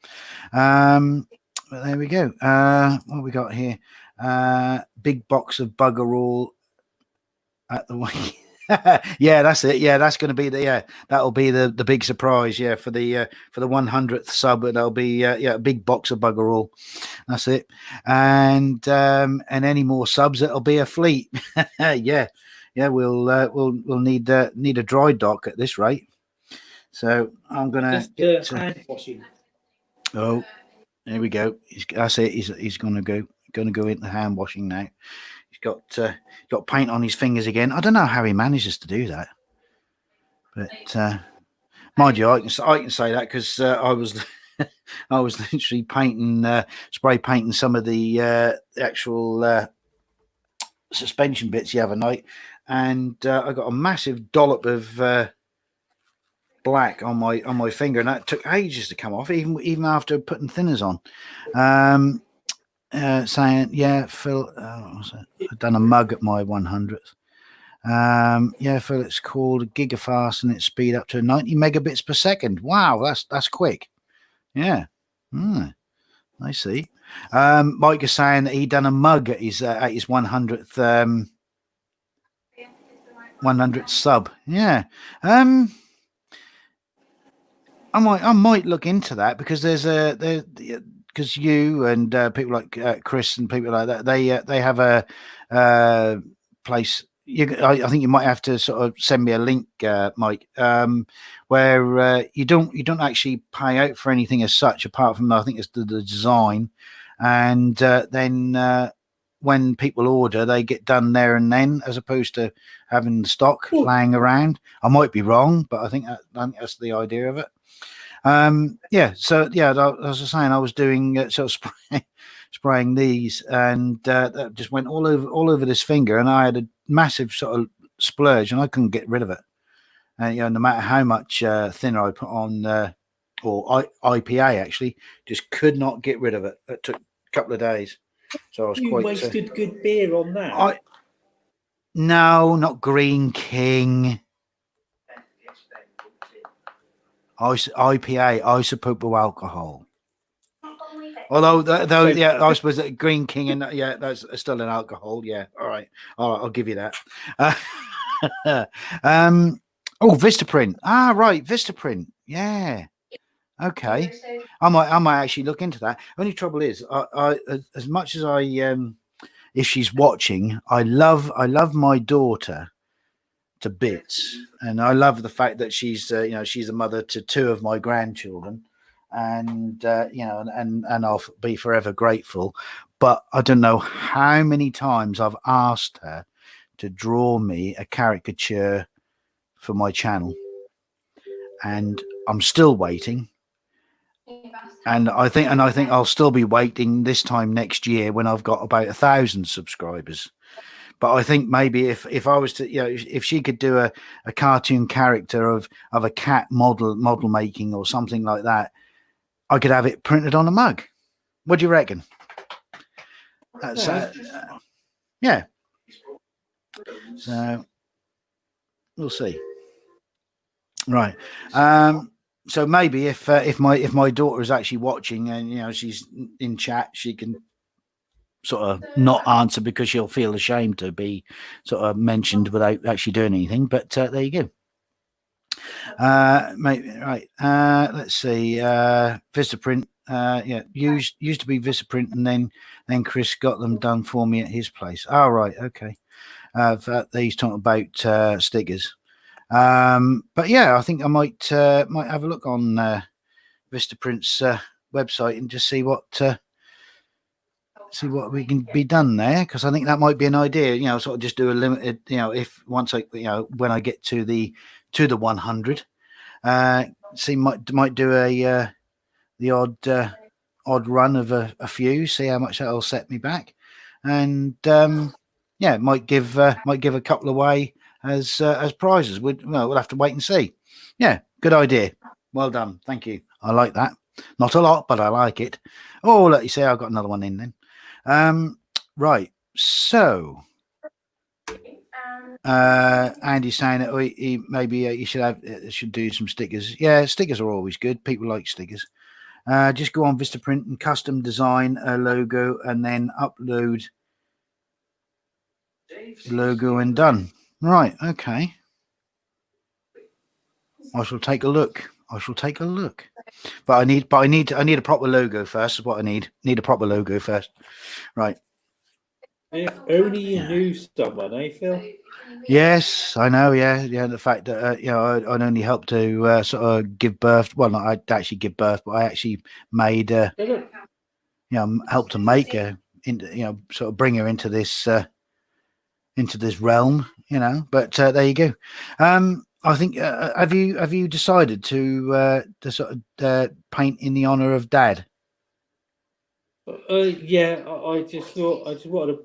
Speaker 1: But there we go. What have we got here? Big box of bugger all at the way. Yeah, that's it. Yeah, that's going to be that'll be the big surprise. Yeah, for the 100th sub, that'll be a big box of bugger all. That's it. And any more subs, it'll be a fleet. Yeah, we'll need a dry dock at this rate. So I'm gonna
Speaker 2: get hand washing.
Speaker 1: Oh, there we go. That's it. He's gonna go into hand washing now. He's got paint on his fingers again. I don't know how he manages to do that, but mind you, I can say that because I was I was literally spray painting some of the actual suspension bits the other night, and I got a massive dollop of black on my finger, and that took ages to come off, even after putting thinners on. Saying, yeah, Phil, I've done a mug at my 100th. Yeah, Phil, it's called Gigafast and it's speed up to 90 megabits per second. Wow, that's quick. Yeah, I see. Mike is saying that he done a mug at his 100th 100th sub. Yeah. I might look into that because because you and people like Chris and people like that, they have a place. I think you might have to sort of send me a link, Mike, where you don't actually pay out for anything as such, apart from I think it's the design, and then when people order, they get done there and then, as opposed to having stock laying around. I might be wrong, but I think that's the idea of it. So as I was saying, I was doing sort of spraying these, and that just went all over this finger, and I had a massive sort of splurge, and I couldn't get rid of it. And no matter how much thinner I put on, or IPA actually, just could not get rid of it. It took a couple of days, so I was
Speaker 2: You
Speaker 1: quite
Speaker 2: wasted good beer on that.
Speaker 1: No, not Green King. IPA, isopropyl alcohol. Although, I suppose that Green King and that's still an alcohol. Yeah, all right, I'll give you that. Vistaprint. Right, Vistaprint. Yeah, okay. I might actually look into that. Only trouble is, I as much as I if she's watching, I love my daughter to bits, and I love the fact that she's she's a mother to two of my grandchildren, and and I'll be forever grateful. But I don't know how many times I've asked her to draw me a caricature for my channel, and I'm still waiting. And I think I'll still be waiting this time next year when I've got about 1,000 subscribers. But I think maybe if I was to, if she could do a cartoon character of a cat model making or something like that, I could have it printed on a mug. What do you reckon? That's yeah. So we'll see. Right. So maybe if my daughter is actually watching and she's in chat, she can sort of not answer because she'll feel ashamed to be sort of mentioned without actually doing anything. But there you go. Right. Let's see. Vistaprint. Used to be Vistaprint, and then Chris got them done for me at his place. Oh, right. Okay. He's talking about stickers. But yeah, I think I might have a look on Vistaprint's website and just see what we can be done there, because I think that might be an idea. Sort of just do a limited. If once I when I get to the 100, might do the odd odd run of a few, see how much that'll set me back, and yeah, might give a couple away as prizes. We'll have to wait and see. Yeah, good idea. Well done, thank you. I like that. Not a lot, but I like it. Oh, let you say I've got another one in then. Right, so Andy's saying that maybe you should do some stickers. Yeah, stickers are always good. People like stickers. Just go on Vistaprint and custom design a logo and then upload the logo and done. Right, okay. I shall take a look. But I need a proper logo first. Is what I need. Need a proper logo first. Right.
Speaker 2: If only you knew someone, eh, Phil?
Speaker 1: Yes, I know. Yeah. The fact that I'd only helped to sort of give birth. Well, not I'd actually give birth, but I actually made helped to make her into sort of bring her into this realm. But there you go. I think have you decided to sort of paint in the honor of Dad?
Speaker 2: Yeah, I just thought I just wanted to.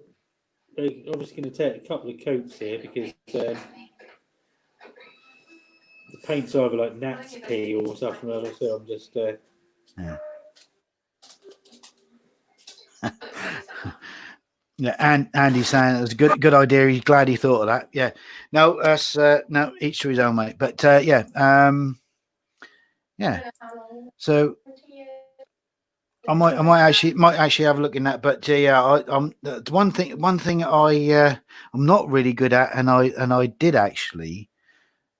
Speaker 2: Obviously, going to take a couple of coats here because the paint's either like gnat's pee or something or other. So I'm just.
Speaker 1: Yeah. Yeah, and Andy's saying it was a good idea. He's glad he thought of that. Yeah, no, that's no, each to his own, mate. But yeah. So I might actually have a look in that. But yeah, I'm the one thing I'm not really good at, and I did actually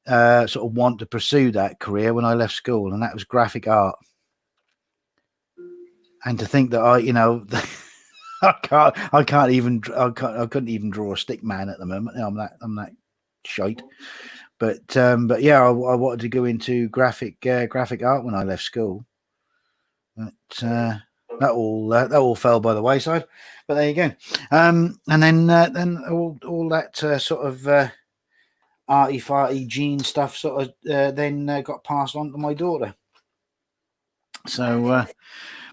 Speaker 1: sort of want to pursue that career when I left school, and that was graphic art. And to think that I couldn't even draw a stick man at the moment. I'm that shite. But yeah, I wanted to go into graphic art when I left school. But that all fell by the wayside. But there you go. And then all that sort of arty farty gene stuff sort of then got passed on to my daughter. So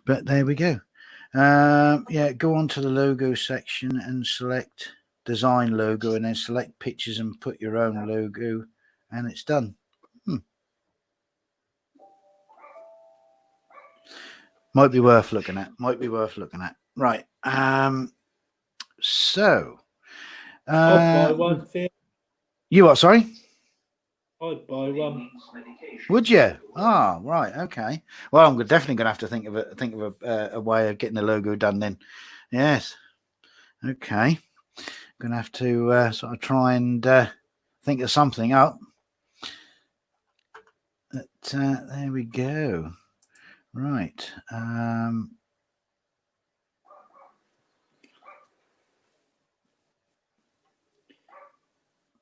Speaker 1: but there we go. Yeah, go on to the logo section and select design logo, and then select pictures and put your own logo, and it's done. Might be worth looking at. Right. So
Speaker 2: I'd buy one, Phil.
Speaker 1: You what? Sorry.
Speaker 2: I'd buy one.
Speaker 1: Would you? Oh, right. Okay. Well, I'm definitely going to have to think of a way of getting the logo done then. Yes. Okay. Going to have to sort of try and think of something up. But there we go. Right.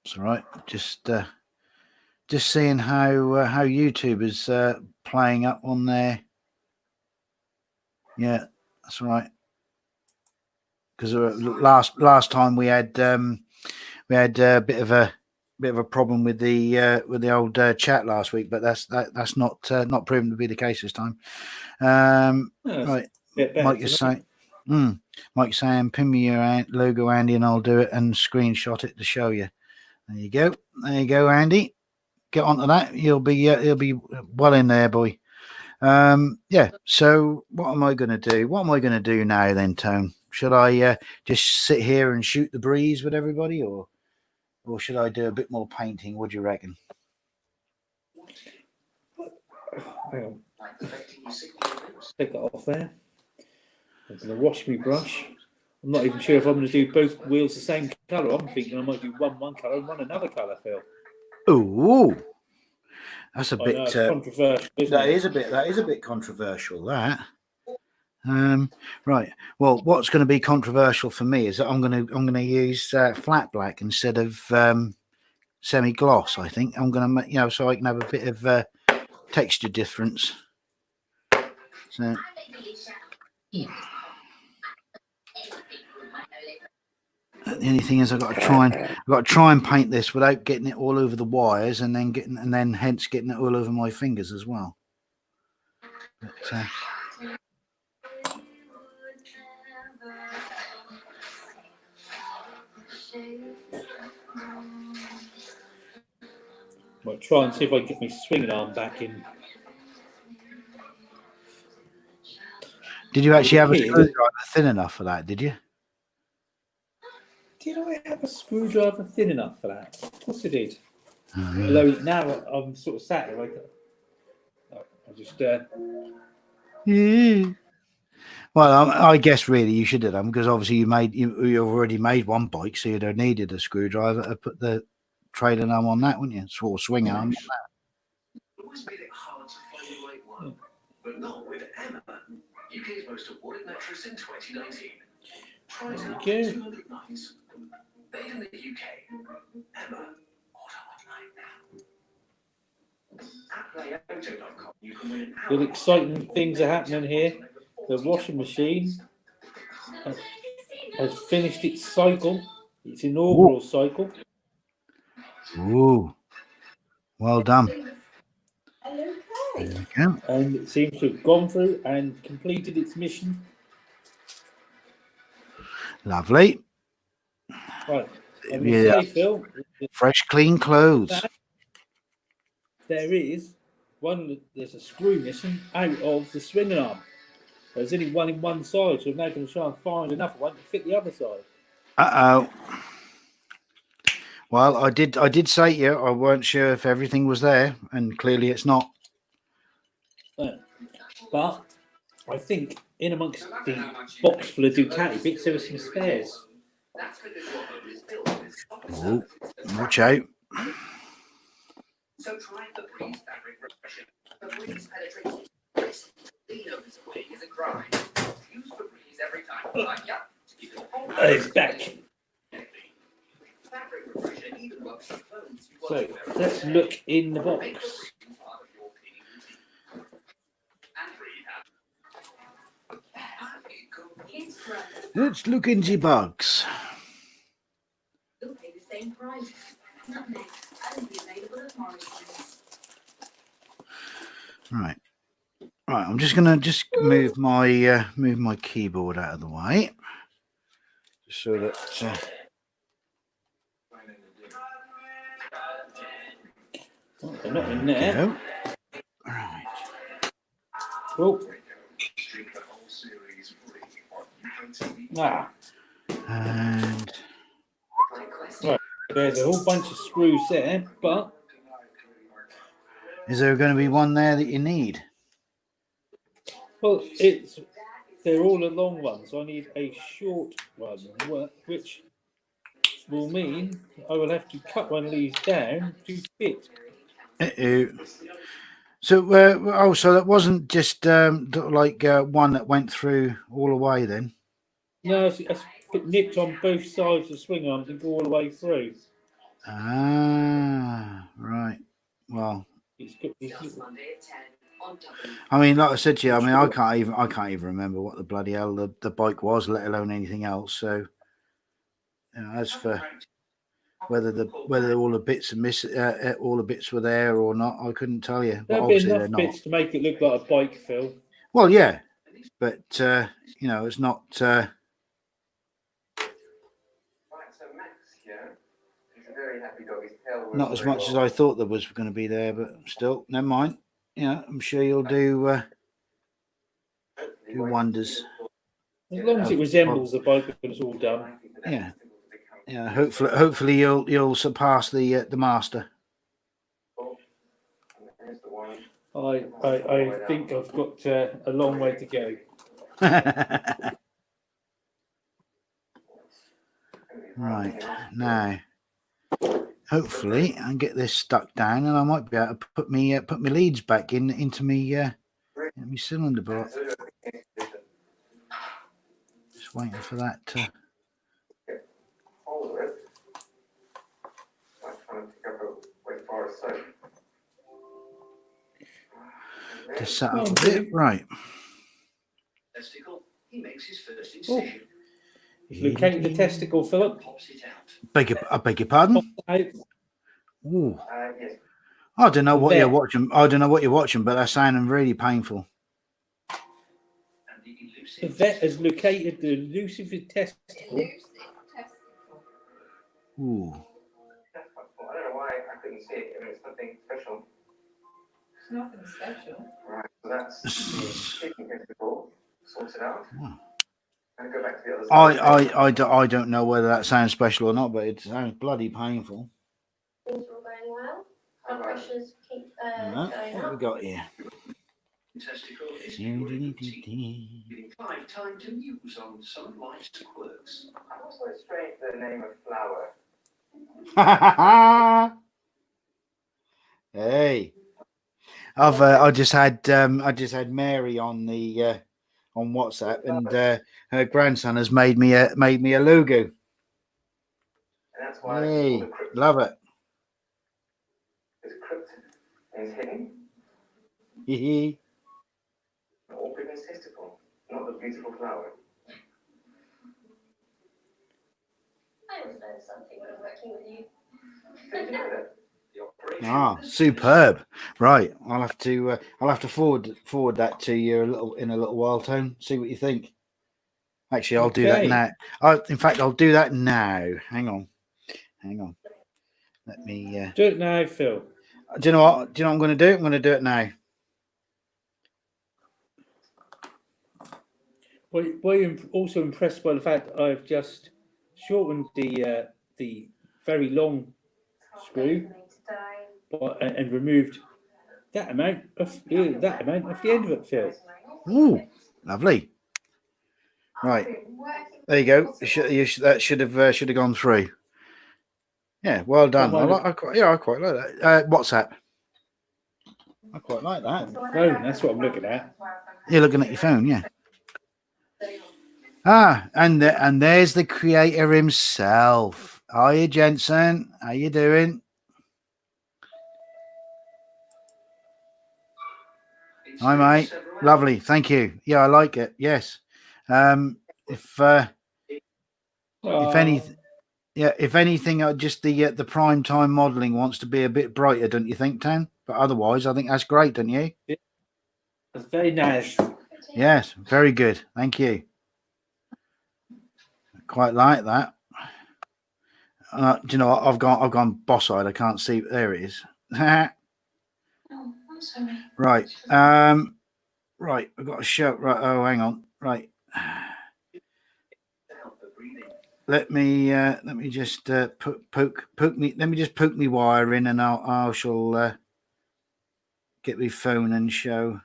Speaker 1: It's all right. Just seeing how YouTube is playing up on there. Yeah, that's right. Because last time we had a bit of a problem with the old chat last week, but that's not proven to be the case this time. Right, Mike is saying, Mike's saying, pin me your logo, Andy, and I'll do it and screenshot it to show you. There you go, Andy. Get onto that. You'll be well in there, boy. Yeah. So what am I going to do? What am I going to do now then, Tone? Should I just sit here and shoot the breeze with everybody, or should I do a bit more painting? What do you reckon?
Speaker 2: Hang on. Take that off there. I'm going to wash my brush. I'm not even sure if I'm going to do both wheels the same colour. I'm thinking I might do one colour and one another colour, Phil.
Speaker 1: Ooh, that's a bit
Speaker 2: controversial.
Speaker 1: That is a bit controversial. That. Right. Well, what's going to be controversial for me is that I'm going to use flat black instead of semi gloss. I think I'm going to so I can have a bit of texture difference. So. The only thing is I've got to try and paint this without getting it all over the wires, and then hence getting it all over my fingers as well. But,
Speaker 2: Might try and see if I can get my swinging arm back in.
Speaker 1: Did you actually have a
Speaker 2: Kid.
Speaker 1: screwdriver thin enough for that? Did you?
Speaker 2: Did I have a screwdriver thin enough for that? Of course I did. Although now I'm sort of sat there, I just
Speaker 1: Yeah. Well, I guess really you should have done, because obviously you already made one bike, so you'd have needed a screwdriver to put the trailing arm on that, wouldn't you? Or swing arm on that.
Speaker 5: Always made it hard to find the right one, but not with Emma, UK's most awarded mattress in 2019. Try it out for 200 nights. Made in the UK. Emma, order online now. At playauto.com, you can win an hour.
Speaker 2: Good exciting things are happening here. The washing machine has finished its cycle, its inaugural cycle.
Speaker 1: Ooh, well done. There we go.
Speaker 2: And it seems to have gone through and completed its mission.
Speaker 1: Lovely.
Speaker 2: Right. I'm going to
Speaker 1: Yeah.
Speaker 2: say, Phil,
Speaker 1: Fresh, clean clothes.
Speaker 2: there's a screw missing out of the swinging arm. There's only one in one side, so I'm now going to try and find another one to fit the other side.
Speaker 1: Well, I did say to you I weren't sure if everything was there, and clearly it's not.
Speaker 2: But I think in amongst the box full of Ducati bits, there were some spares.
Speaker 1: Ooh, watch out.
Speaker 5: So try the Breeze fabric refresher. The Breeze penetrates crisp, clean odors away as it dries. Use the Breeze every time. Like, yeah, to keep it all
Speaker 2: It's back.
Speaker 5: fabric refresher even works for clothes you
Speaker 2: So
Speaker 5: want to wear.
Speaker 2: let's look in the
Speaker 5: Make
Speaker 2: box.
Speaker 5: the Breeze part of your cleaning routine. And rehab.
Speaker 1: Let's look into bugs.
Speaker 4: You'll pay the same price. Not next. Only available at Morrison's.
Speaker 1: Right. I'm just gonna move my keyboard out of the way, just so that.
Speaker 2: Oh, they're not in there.
Speaker 1: Go. Right.
Speaker 2: Oh.
Speaker 1: And
Speaker 2: Right. There's a whole bunch of screws there, but
Speaker 1: is there going to be one there that you need?
Speaker 2: well, they're all a long one, so I need a short one, which will mean I will have to cut one of these down to fit.
Speaker 1: So, so that wasn't just like one that went through all the way then?
Speaker 2: No, it's nipped on both sides of the swing arm to go all the way through.
Speaker 1: Ah, right. Well,
Speaker 2: It's
Speaker 4: Monday at 10 on W.
Speaker 1: I mean, like I said to you, I mean, I can't even remember what the bloody hell the bike was, let alone anything else. So, you know, as for whether all the bits are all the bits were there or not, I couldn't tell you. But
Speaker 2: there'll be
Speaker 1: obviously
Speaker 2: enough
Speaker 1: they're not.
Speaker 2: bits to make it look like a bike, Phil.
Speaker 1: Well, yeah, but you know, it's not. Not as much as I thought there was going to be there, but still, never mind. Yeah, I'm sure you'll do wonders.
Speaker 2: As long as it resembles the bike when it's all done.
Speaker 1: Yeah. Hopefully you'll surpass the master.
Speaker 2: I think I've got a long way to go.
Speaker 1: Right now, hopefully I can get this stuck down, and I might be able to put me leads back into me cylinder box. Just waiting for that to. To set up a bit, right.
Speaker 5: He makes his first incision.
Speaker 2: Locating the testicle, Philip.
Speaker 1: I beg your pardon. Ooh. I don't know what you're watching. I don't know what you're watching, but that's sounding really painful.
Speaker 2: The vet has located the elusive testicle.
Speaker 1: Ooh.
Speaker 6: That's quite cool. I don't know why I couldn't see it. I mean, it's nothing special.
Speaker 7: It's nothing special.
Speaker 6: Right, so that's the keeping principle sorted out. And go back to the other side.
Speaker 1: I don't know whether that sounds special or not, but it sounds bloody painful.
Speaker 3: Things are all going well. Blood pressures keep going
Speaker 1: What have we
Speaker 3: up.
Speaker 1: got here?
Speaker 5: Testicle is giving Clive time to muse on some of life's quirks.
Speaker 6: I've also strange the name of flower.
Speaker 1: Hey, I just had Mary on the on WhatsApp, and her grandson has made me a logo.
Speaker 6: And that's why
Speaker 1: Hey,
Speaker 6: it's called a cryptid.
Speaker 1: love it.
Speaker 6: It's cryptid. Means hidden.
Speaker 1: Hee
Speaker 6: Or Britain's testicle. Not the beautiful flower.
Speaker 3: I always learn something when I'm working with you.
Speaker 6: Did you know that?
Speaker 5: The operation
Speaker 1: Ah,
Speaker 5: has
Speaker 1: superb. Right, I'll have to forward that to you in a little while, Tone. See what you think. Actually, I'll do that
Speaker 2: Okay.
Speaker 1: now. In fact, I'll do that now. Hang on. Let me.
Speaker 2: Do it now, Phil.
Speaker 1: Do you know what? Do you know what I'm going to do? I'm going to do it now.
Speaker 2: Were you also impressed by the fact I've just shortened the very long screw and removed that amount of the end of it, Phil?
Speaker 1: Ooh, lovely. Right, there you go. That should have gone through. Yeah, well done. I quite like that. WhatsApp. I quite like that.
Speaker 2: Phone, that's what I'm looking at.
Speaker 1: You're looking at your phone, yeah. Ah, and there's the creator himself. Hiya, Jensen. How you doing? Hi, mate. Lovely. Thank you. Yeah, I like it. Yes. If anything, yeah, if anything, just the prime time modelling wants to be a bit brighter, don't you think, Tan? But otherwise, I think that's great, don't you?
Speaker 2: It's very nice.
Speaker 1: Yes, very good. Thank you. Quite like that. Do you know what? I've gone boss-eyed. I can't see. There it is. Right. Right. I've got a show. Right. Oh, hang on. Right. Let me just poke me. Let me just poke me wire in, and I shall get my phone and show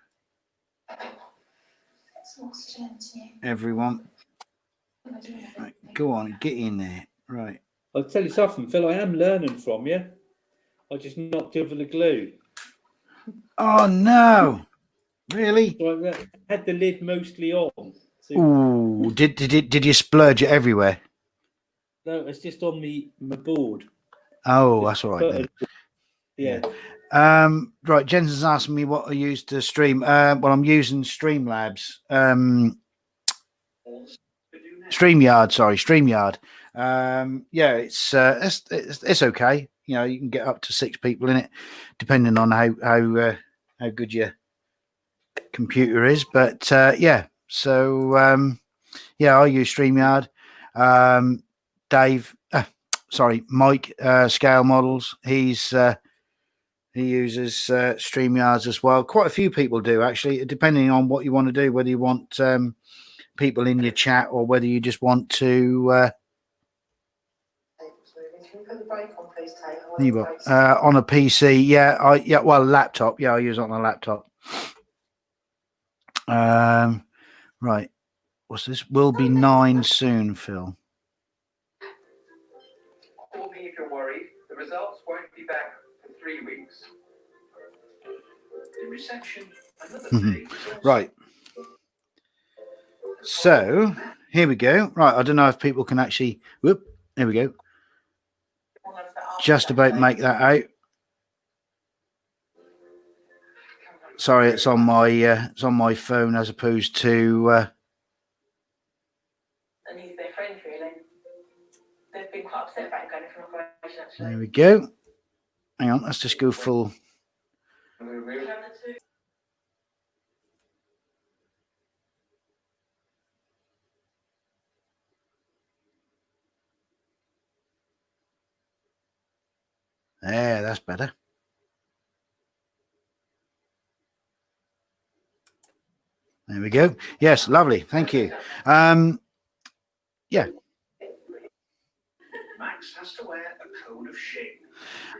Speaker 1: everyone. Right, go on, get in there. Right.
Speaker 2: I'll tell you something, Phil. I am learning from you. I just knocked over the glue.
Speaker 1: Oh no! Really?
Speaker 2: So I had the lid mostly on. So,
Speaker 1: Ooh! Did you splurge it everywhere?
Speaker 2: no, it's just on my board.
Speaker 1: Oh, that's all right then.
Speaker 2: Yeah.
Speaker 1: Right. Jensen's asking me what I use to stream. Well, I'm using Streamlabs. StreamYard. Sorry, StreamYard. Yeah, it's okay. You know, you can get up to 6 people in it, depending on how good your computer is. But yeah, so yeah, I use StreamYard. Mike, Scale Models. He uses StreamYards as well. Quite a few people do, actually, depending on what you want to do, whether you want people in your chat or whether you just want to on a PC. Yeah, well, laptop. Yeah, I use it on a laptop. Right. What's this? Will be 9 soon, Phil.
Speaker 6: Call me if you're worried. The results won't be back for 3 weeks.
Speaker 5: in reception. Another
Speaker 1: Right. So here we go. Right. I don't know if people can actually. Whoop. Here we go. Just about make that out. Sorry, it's on my phone as opposed to.
Speaker 7: And he's their friend, really. They've been quite upset about going for an operation, actually.
Speaker 1: There we go. Hang on. Let's just go full. Yeah, that's better. There we go. Yes, lovely. Thank you. Yeah.
Speaker 5: Max has to wear a code of shame.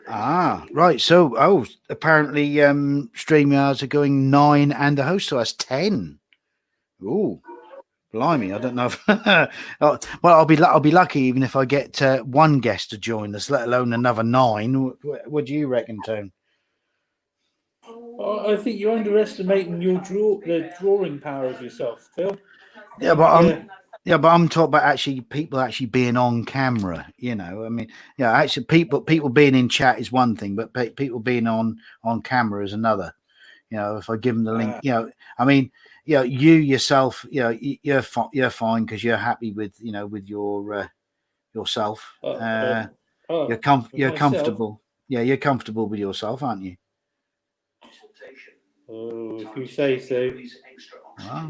Speaker 1: Right. So, apparently, StreamYards are going 9 and the host to us 10. Ooh, blimey! I don't know if. Well, I'll be lucky even if I get one guest to join us, let alone another 9. What do you reckon, Tone?
Speaker 2: I think you're underestimating the drawing power of yourself, Phil.
Speaker 1: Yeah, but I'm talking about actually people actually being on camera. You know, I mean, yeah, actually people being in chat is one thing, but people being on camera is another. You know, if I give them the link, I mean, you yourself, you're fine because you're happy with with your yourself. You're comfortable. Yeah, you're comfortable with yourself, aren't you?
Speaker 2: Oh, if you say so.
Speaker 1: Wow.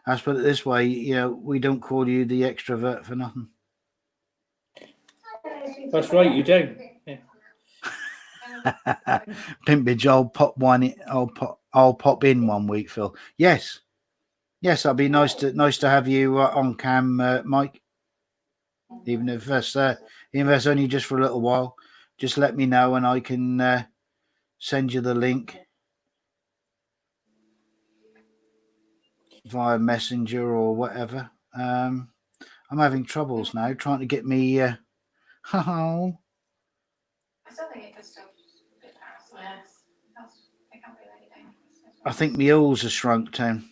Speaker 1: Let's put it this way, we don't call you the extrovert for nothing.
Speaker 2: That's right, you don't. Yeah.
Speaker 1: Pimpage, I'll pop in one week, Phil. Yes, that'd be nice to have you on cam, Mike. Even if that's only just for a little while, just let me know and I can send you the link via Messenger or whatever. I'm having troubles now trying to get me.
Speaker 7: I still think it could still be powerful. Yes. It can't be really dangerous.
Speaker 1: I think my alls are shrunk, Tim.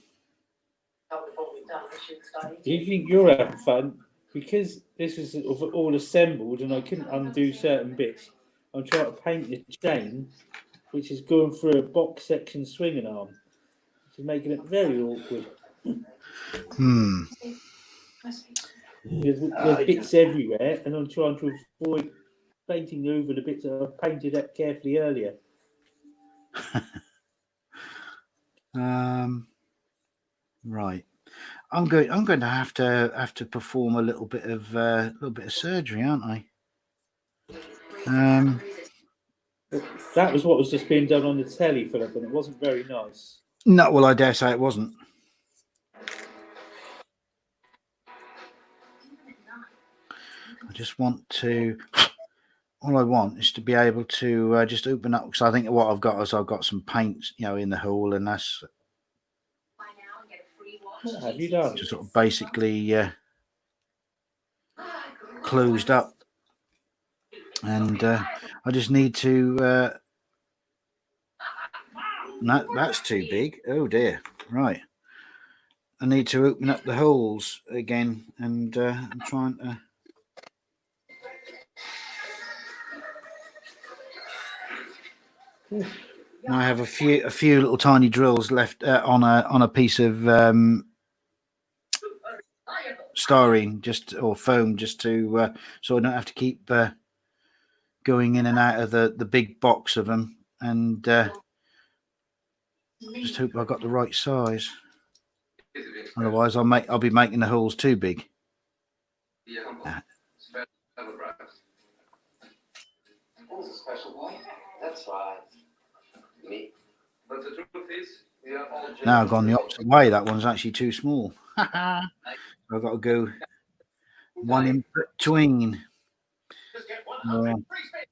Speaker 2: Do you think you're having fun? Because this is all assembled and I couldn't undo certain bits. I'm trying to paint the chain, which is going through a box section swinging arm, which is making it very awkward. There's bits everywhere, and I'm trying to avoid painting over the bits that I painted up carefully earlier.
Speaker 1: Right. I'm going to have to perform a little bit of surgery, aren't I?
Speaker 2: That was what was just being done on the telly, Philip, and it wasn't very nice.
Speaker 1: No, well, I dare say it wasn't. I just want to. All I want is to be able to just open up, because I think what I've got is I've got some paints, in the hole, and that's.
Speaker 2: What have you done?
Speaker 1: Just sort of basically closed up, and I just need to. That's too big. Oh dear! Right, I need to open up the holes again, and I'm trying to. Now I have a few little tiny drills left on a piece of styrene, or foam, just to so I don't have to keep going in and out of the big box of them, and just hope I got the right size. Otherwise, I'll be making the holes too big.
Speaker 6: Special one. That's right. Me. But the truth is, we are all.
Speaker 1: Now I've gone the opposite way. That one's actually too small. I've got to go one in between.
Speaker 5: Just get 100 free spin.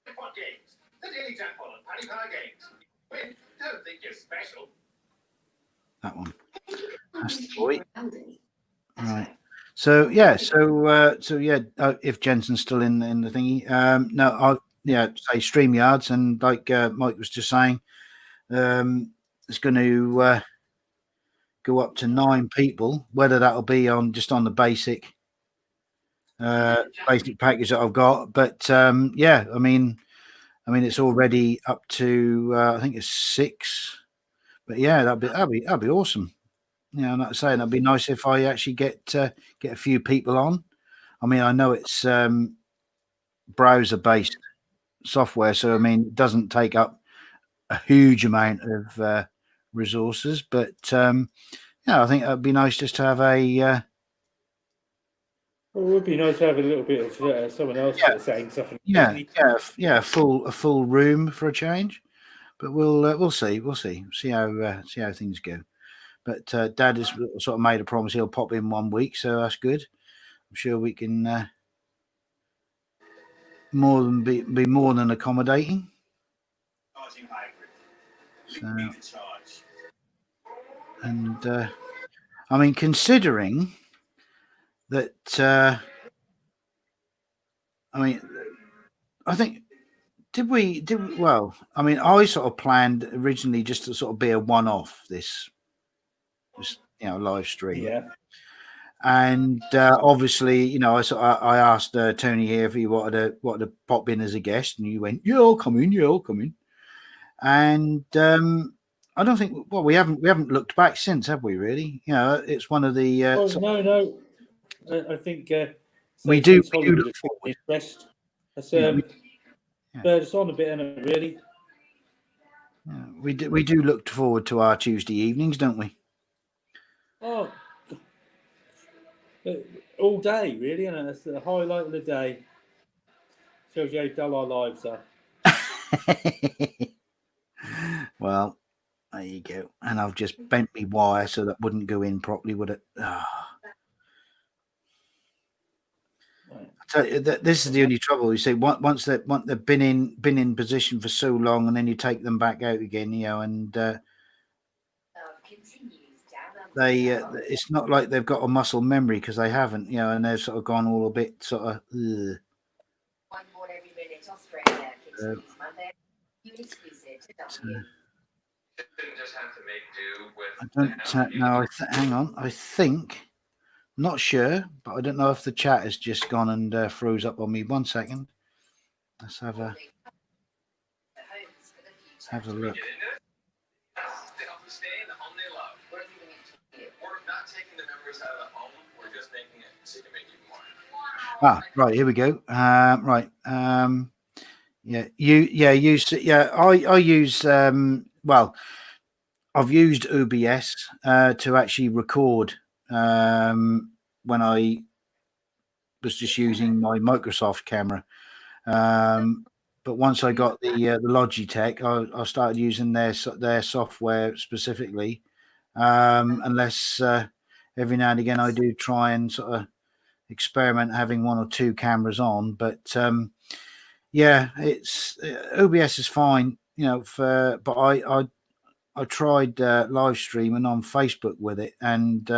Speaker 5: Jackpot games. The daily jackpot on Paddy Power Games. Win. Don't think you're special.
Speaker 1: That one. That's the boy. Right. So yeah. If Jensen's still in the thingy, no, I'll say StreamYards, and like Mike was just saying, it's going to go up to 9 people. Whether that'll be on the basic package that I've got, but I mean it's already up to I think it's 6. But yeah, that'd be awesome. I'm not saying that'd be nice if I actually get a few people on. I mean, I know it's browser-based software, so I mean, it doesn't take up a huge amount of resources. But I think it'd be nice just to have a
Speaker 2: Well, it would be nice to have a little bit of someone else
Speaker 1: Yeah.
Speaker 2: saying something.
Speaker 1: Yeah, a full room for a change. But we'll see. We'll see how things go. But Dad has sort of made a promise he'll pop in 1 week, so that's good. I'm sure we can be more than accommodating. So, and I mean, considering that, I mean, I think well, I mean, I sort of planned originally just to sort of be a one-off this live stream.
Speaker 2: Yeah.
Speaker 1: And obviously, I asked Tony here if he wanted to pop in as a guest, and you went, "Yeah, I'll come in. Yeah, I'll come in." And I don't think we haven't looked back since, have we? Really? It's one of the.
Speaker 2: No. I think
Speaker 1: we do
Speaker 2: Hollywood
Speaker 1: look forward.
Speaker 2: That's
Speaker 1: Yeah,
Speaker 2: it's on a bit, isn't it, really?
Speaker 1: We do look forward to our Tuesday evenings, don't we?
Speaker 2: Oh, all day, really, and that's the highlight of the day. Shows you how dull our lives are.
Speaker 1: Well, there you go. And I've just bent my wire so that wouldn't go in properly, would it? Oh. So this is the only trouble. You see, once they've been in position for so long, and then you take them back out again, and it's not like they've got a muscle memory, because they haven't, and they've sort of gone all a bit sort of. I don't know. Hang on. I think. Not sure, but I don't know if the chat has just gone and froze up on me. 1 second. Let's have a look. Right. Here we go. Right. I use. Well, I've used OBS to actually record. When I was just using my Microsoft camera, but once I got the Logitech, I started using their software specifically. Unless every now and again I do try and sort of experiment having one or two cameras on, but it's OBS is fine, but I tried live streaming on Facebook with it, and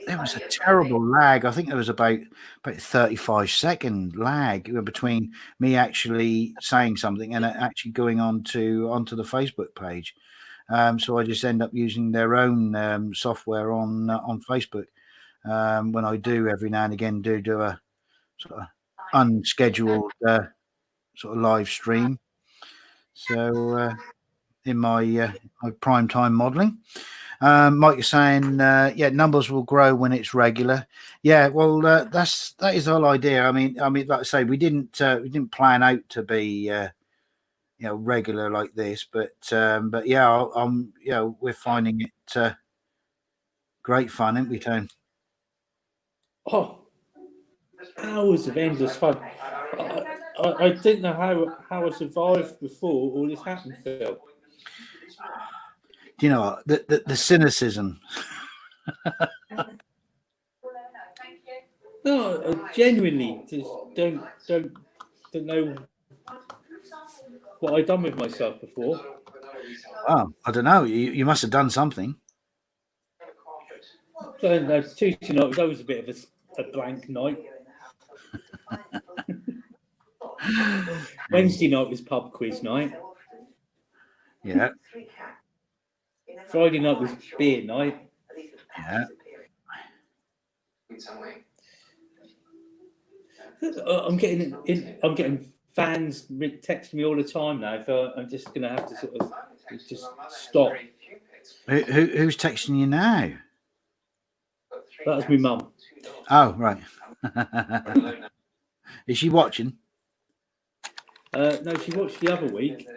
Speaker 1: there was a terrible lag. I think there was about 35-second lag between me actually saying something and it actually going onto the Facebook page. So I just end up using their own software on Facebook when I do every now and again do a sort of unscheduled sort of live stream. So in my Primetime modeling. Mike is saying, numbers will grow when it's regular. Yeah, well, that is the whole idea. I mean, like I say, we didn't plan out to be, regular like this, but yeah, we're finding it great fun, aren't we, Tone?
Speaker 2: Oh, hours of endless fun. I didn't know how I survived before all this happened, Phil.
Speaker 1: Do you know the cynicism?
Speaker 2: No, I genuinely just don't know what I've done with myself before.
Speaker 1: Oh, I don't know. You must have done something.
Speaker 2: Tuesday night was always a bit of a blank night. Wednesday night was pub quiz night.
Speaker 1: Yeah.
Speaker 2: Friday night was beer night.
Speaker 1: Yeah.
Speaker 2: I'm getting fans texting me all the time now, so I'm just going to have to sort of just stop.
Speaker 1: Who's texting you now?
Speaker 2: That's my mum.
Speaker 1: Oh, right. Is she watching?
Speaker 2: No, she watched the other week.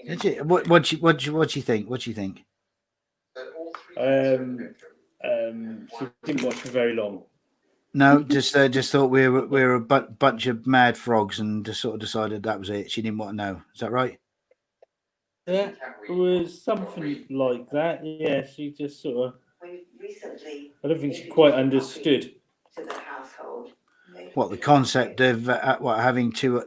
Speaker 1: Did she? What do you think? What do you think?
Speaker 2: She didn't watch for very long.
Speaker 1: No, just thought we were a bunch of mad frogs, and just sort of decided that was it. She didn't want to know. Is that right?
Speaker 2: Yeah, it was something like that. Yeah, she just sort of.
Speaker 4: We recently
Speaker 2: I don't think she quite understood.
Speaker 4: to the household.
Speaker 1: What the concept of having two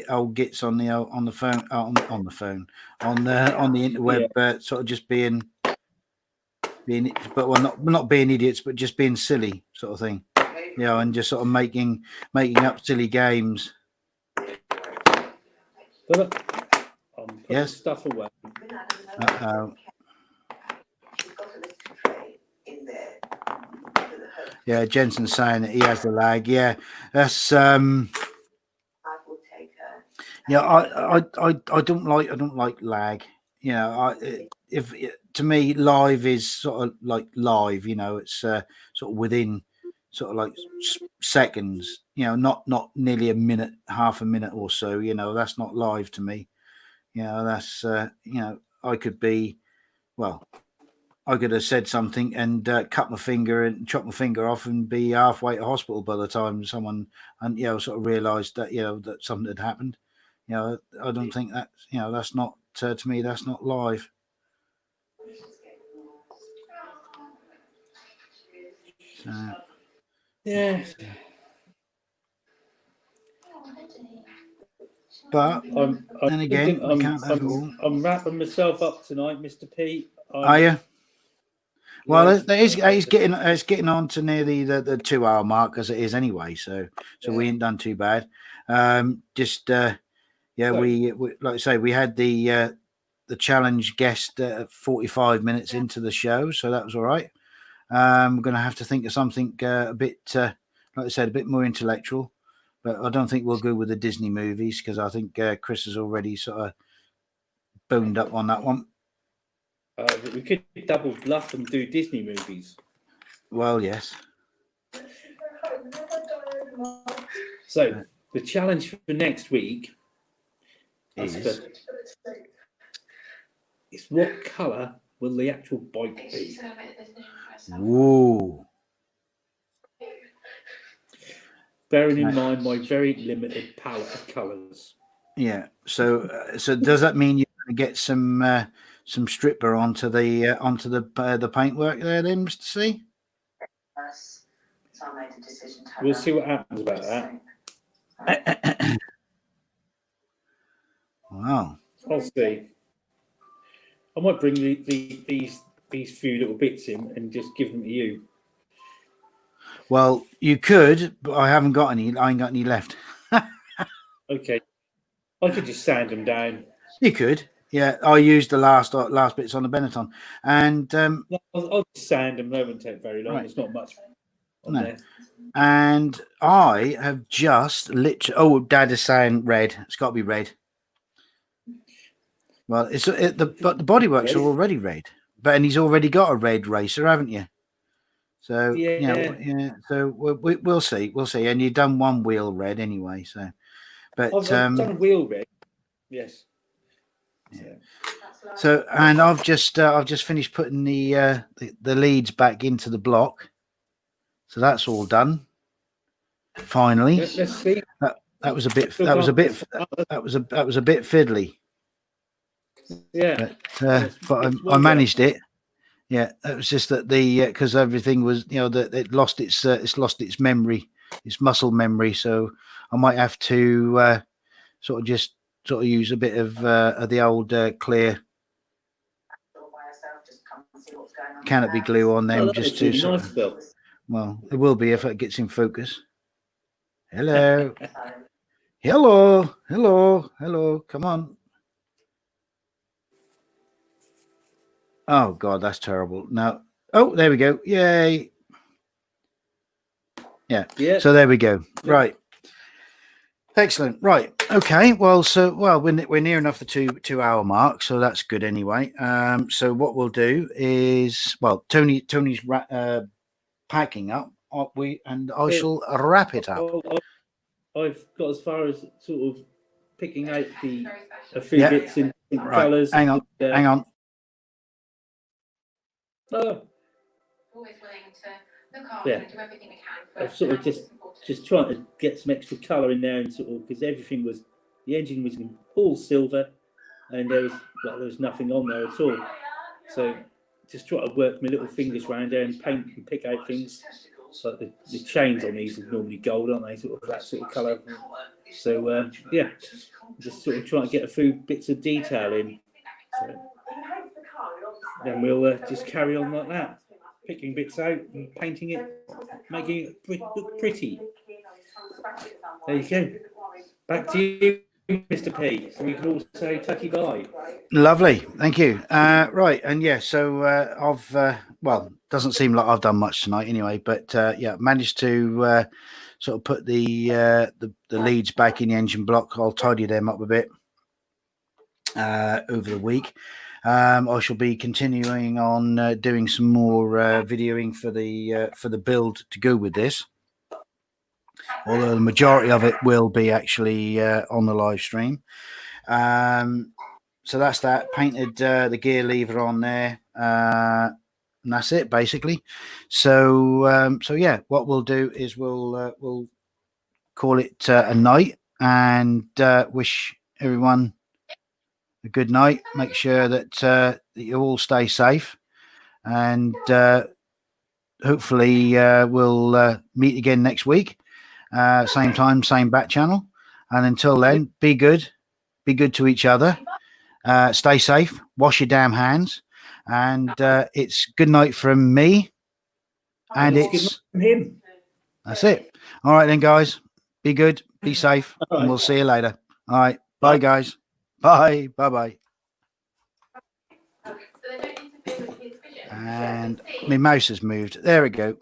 Speaker 1: old gits on the phone on the phone on the interweb, sort of just being, but well, not being idiots, but just being silly, sort of thing. You know, and just sort of making up silly games.
Speaker 2: But I'm putting
Speaker 1: Yes.
Speaker 2: stuff away.
Speaker 1: Uh-oh. Yeah, Jensen's saying that he has the lag. Yeah, that's
Speaker 4: I will take her.
Speaker 1: yeah. I don't like lag. You know, to me live is sort of like live. You know, it's sort of within sort of like seconds. You know, not nearly a minute, half a minute or so. You know, that's not live to me. You know, that's you know, I could be well. I could have said something and cut my finger and chop my finger off and be halfway to hospital by the time someone and sort of realised that that something had happened. You know, I don't think that that's not to me. That's not live. So,
Speaker 2: Yeah.
Speaker 1: but
Speaker 2: I'm
Speaker 1: then again, we can't have it all.
Speaker 2: I'm wrapping myself up tonight, Mr. Pete.
Speaker 1: Are you? Well,
Speaker 2: Yes.
Speaker 1: it's getting on to near the 2 hour mark as it is anyway. So we ain't done too bad. We like I say, we had the challenge guest 45 minutes into the show, so that was all right. We're going to have to think of something a bit, like I said, a bit more intellectual. But I don't think we'll go with the Disney movies because I think Chris has already sort of boned up on that one.
Speaker 2: We could double bluff and do Disney movies.
Speaker 1: Well, yes.
Speaker 2: So the challenge for next week
Speaker 1: is
Speaker 2: what colour will the actual bike be?
Speaker 1: Whoa.
Speaker 2: Bearing in mind my very limited palette of colours.
Speaker 1: Yeah. So does that mean you're going to get some stripper onto the paintwork there, then, Mr. C?
Speaker 4: So I made a decision to
Speaker 2: We'll see what happens about that.
Speaker 1: Wow.
Speaker 2: I'll see. I might bring these few little bits in and just give them to you.
Speaker 1: Well, you could, but I haven't got any. I ain't got any left.
Speaker 2: Okay. I could just sand them down.
Speaker 1: You could. Yeah, I used the last bits on the Benetton, and
Speaker 2: I'll just sand them. They won't take very long.
Speaker 1: Right.
Speaker 2: There's not much on
Speaker 1: No.
Speaker 2: there.
Speaker 1: And I have just literally. Oh, Dad is saying red. It's got to be red. Well, but the bodyworks are already red, and he's already got a red racer, haven't you? So yeah. So we'll see. We'll see. And you've done one wheel red anyway. So, but
Speaker 2: I've done a wheel red. Yes.
Speaker 1: Yeah. So, and I've just finished putting the leads back into the block. So that's all done. Finally.
Speaker 2: Let's see.
Speaker 1: That was a bit fiddly.
Speaker 2: Yeah.
Speaker 1: But I managed it. Yeah, it was just that because everything was that it lost its memory, its muscle memory. So I might have to sort of use a bit of the old clear canopy glue on them just to sort of, well, it will be if it gets in focus. Hello. Hello. Come on. Oh God, that's terrible. Now, oh, there we go. Yay. Yeah. So there we go. Right. Excellent. Right. Okay. Well, we're near enough the 2 hour mark, so that's good anyway. So what we'll do is, well, Tony's packing up. I shall wrap it up.
Speaker 2: I've got as far as sort of picking out a few bits in colours.
Speaker 1: Hang on.
Speaker 2: Oh.
Speaker 7: always willing to look after
Speaker 2: Yeah.
Speaker 7: and do everything we can. For
Speaker 2: I've sort of
Speaker 7: animals, it's important.
Speaker 2: just trying to get some extra colour in there, and sort of, because everything was, the engine was all silver, and there was nothing on there at all. So just try to work my little fingers around there and paint and pick out things. Like the chains on these are normally gold, aren't they? Sort of that sort of colour. So yeah, just sort of trying to get a few bits of detail in. So then we'll just carry on like that, picking bits out and painting it, making it look pretty. There you go. Back to you, Mr. P. So we can all say tucky bye.
Speaker 1: Lovely, thank you. Right, and yeah, so I've well, doesn't seem like I've done much tonight anyway, but yeah, managed to sort of put the leads back in the engine block. I'll tidy them up a bit over the week. I shall be continuing on doing some more videoing for the build to go with this. Although the majority of it will be actually on the live stream. So that's that. Painted the gear lever on there, and that's it basically. So so yeah, what we'll do is we'll call it a night, and wish everyone a good night. Make sure that you all stay safe, and hopefully we'll meet again next week, same time, same bat channel. And until then, be good to each other. Stay safe, wash your damn hands, and it's good night from me, and it's
Speaker 2: from him.
Speaker 1: That's it. All right then, guys, be good, be safe, and we'll see you later. All right, bye guys, bye.
Speaker 7: So they don't interfere with his vision.
Speaker 1: And my mouse has moved. There we go.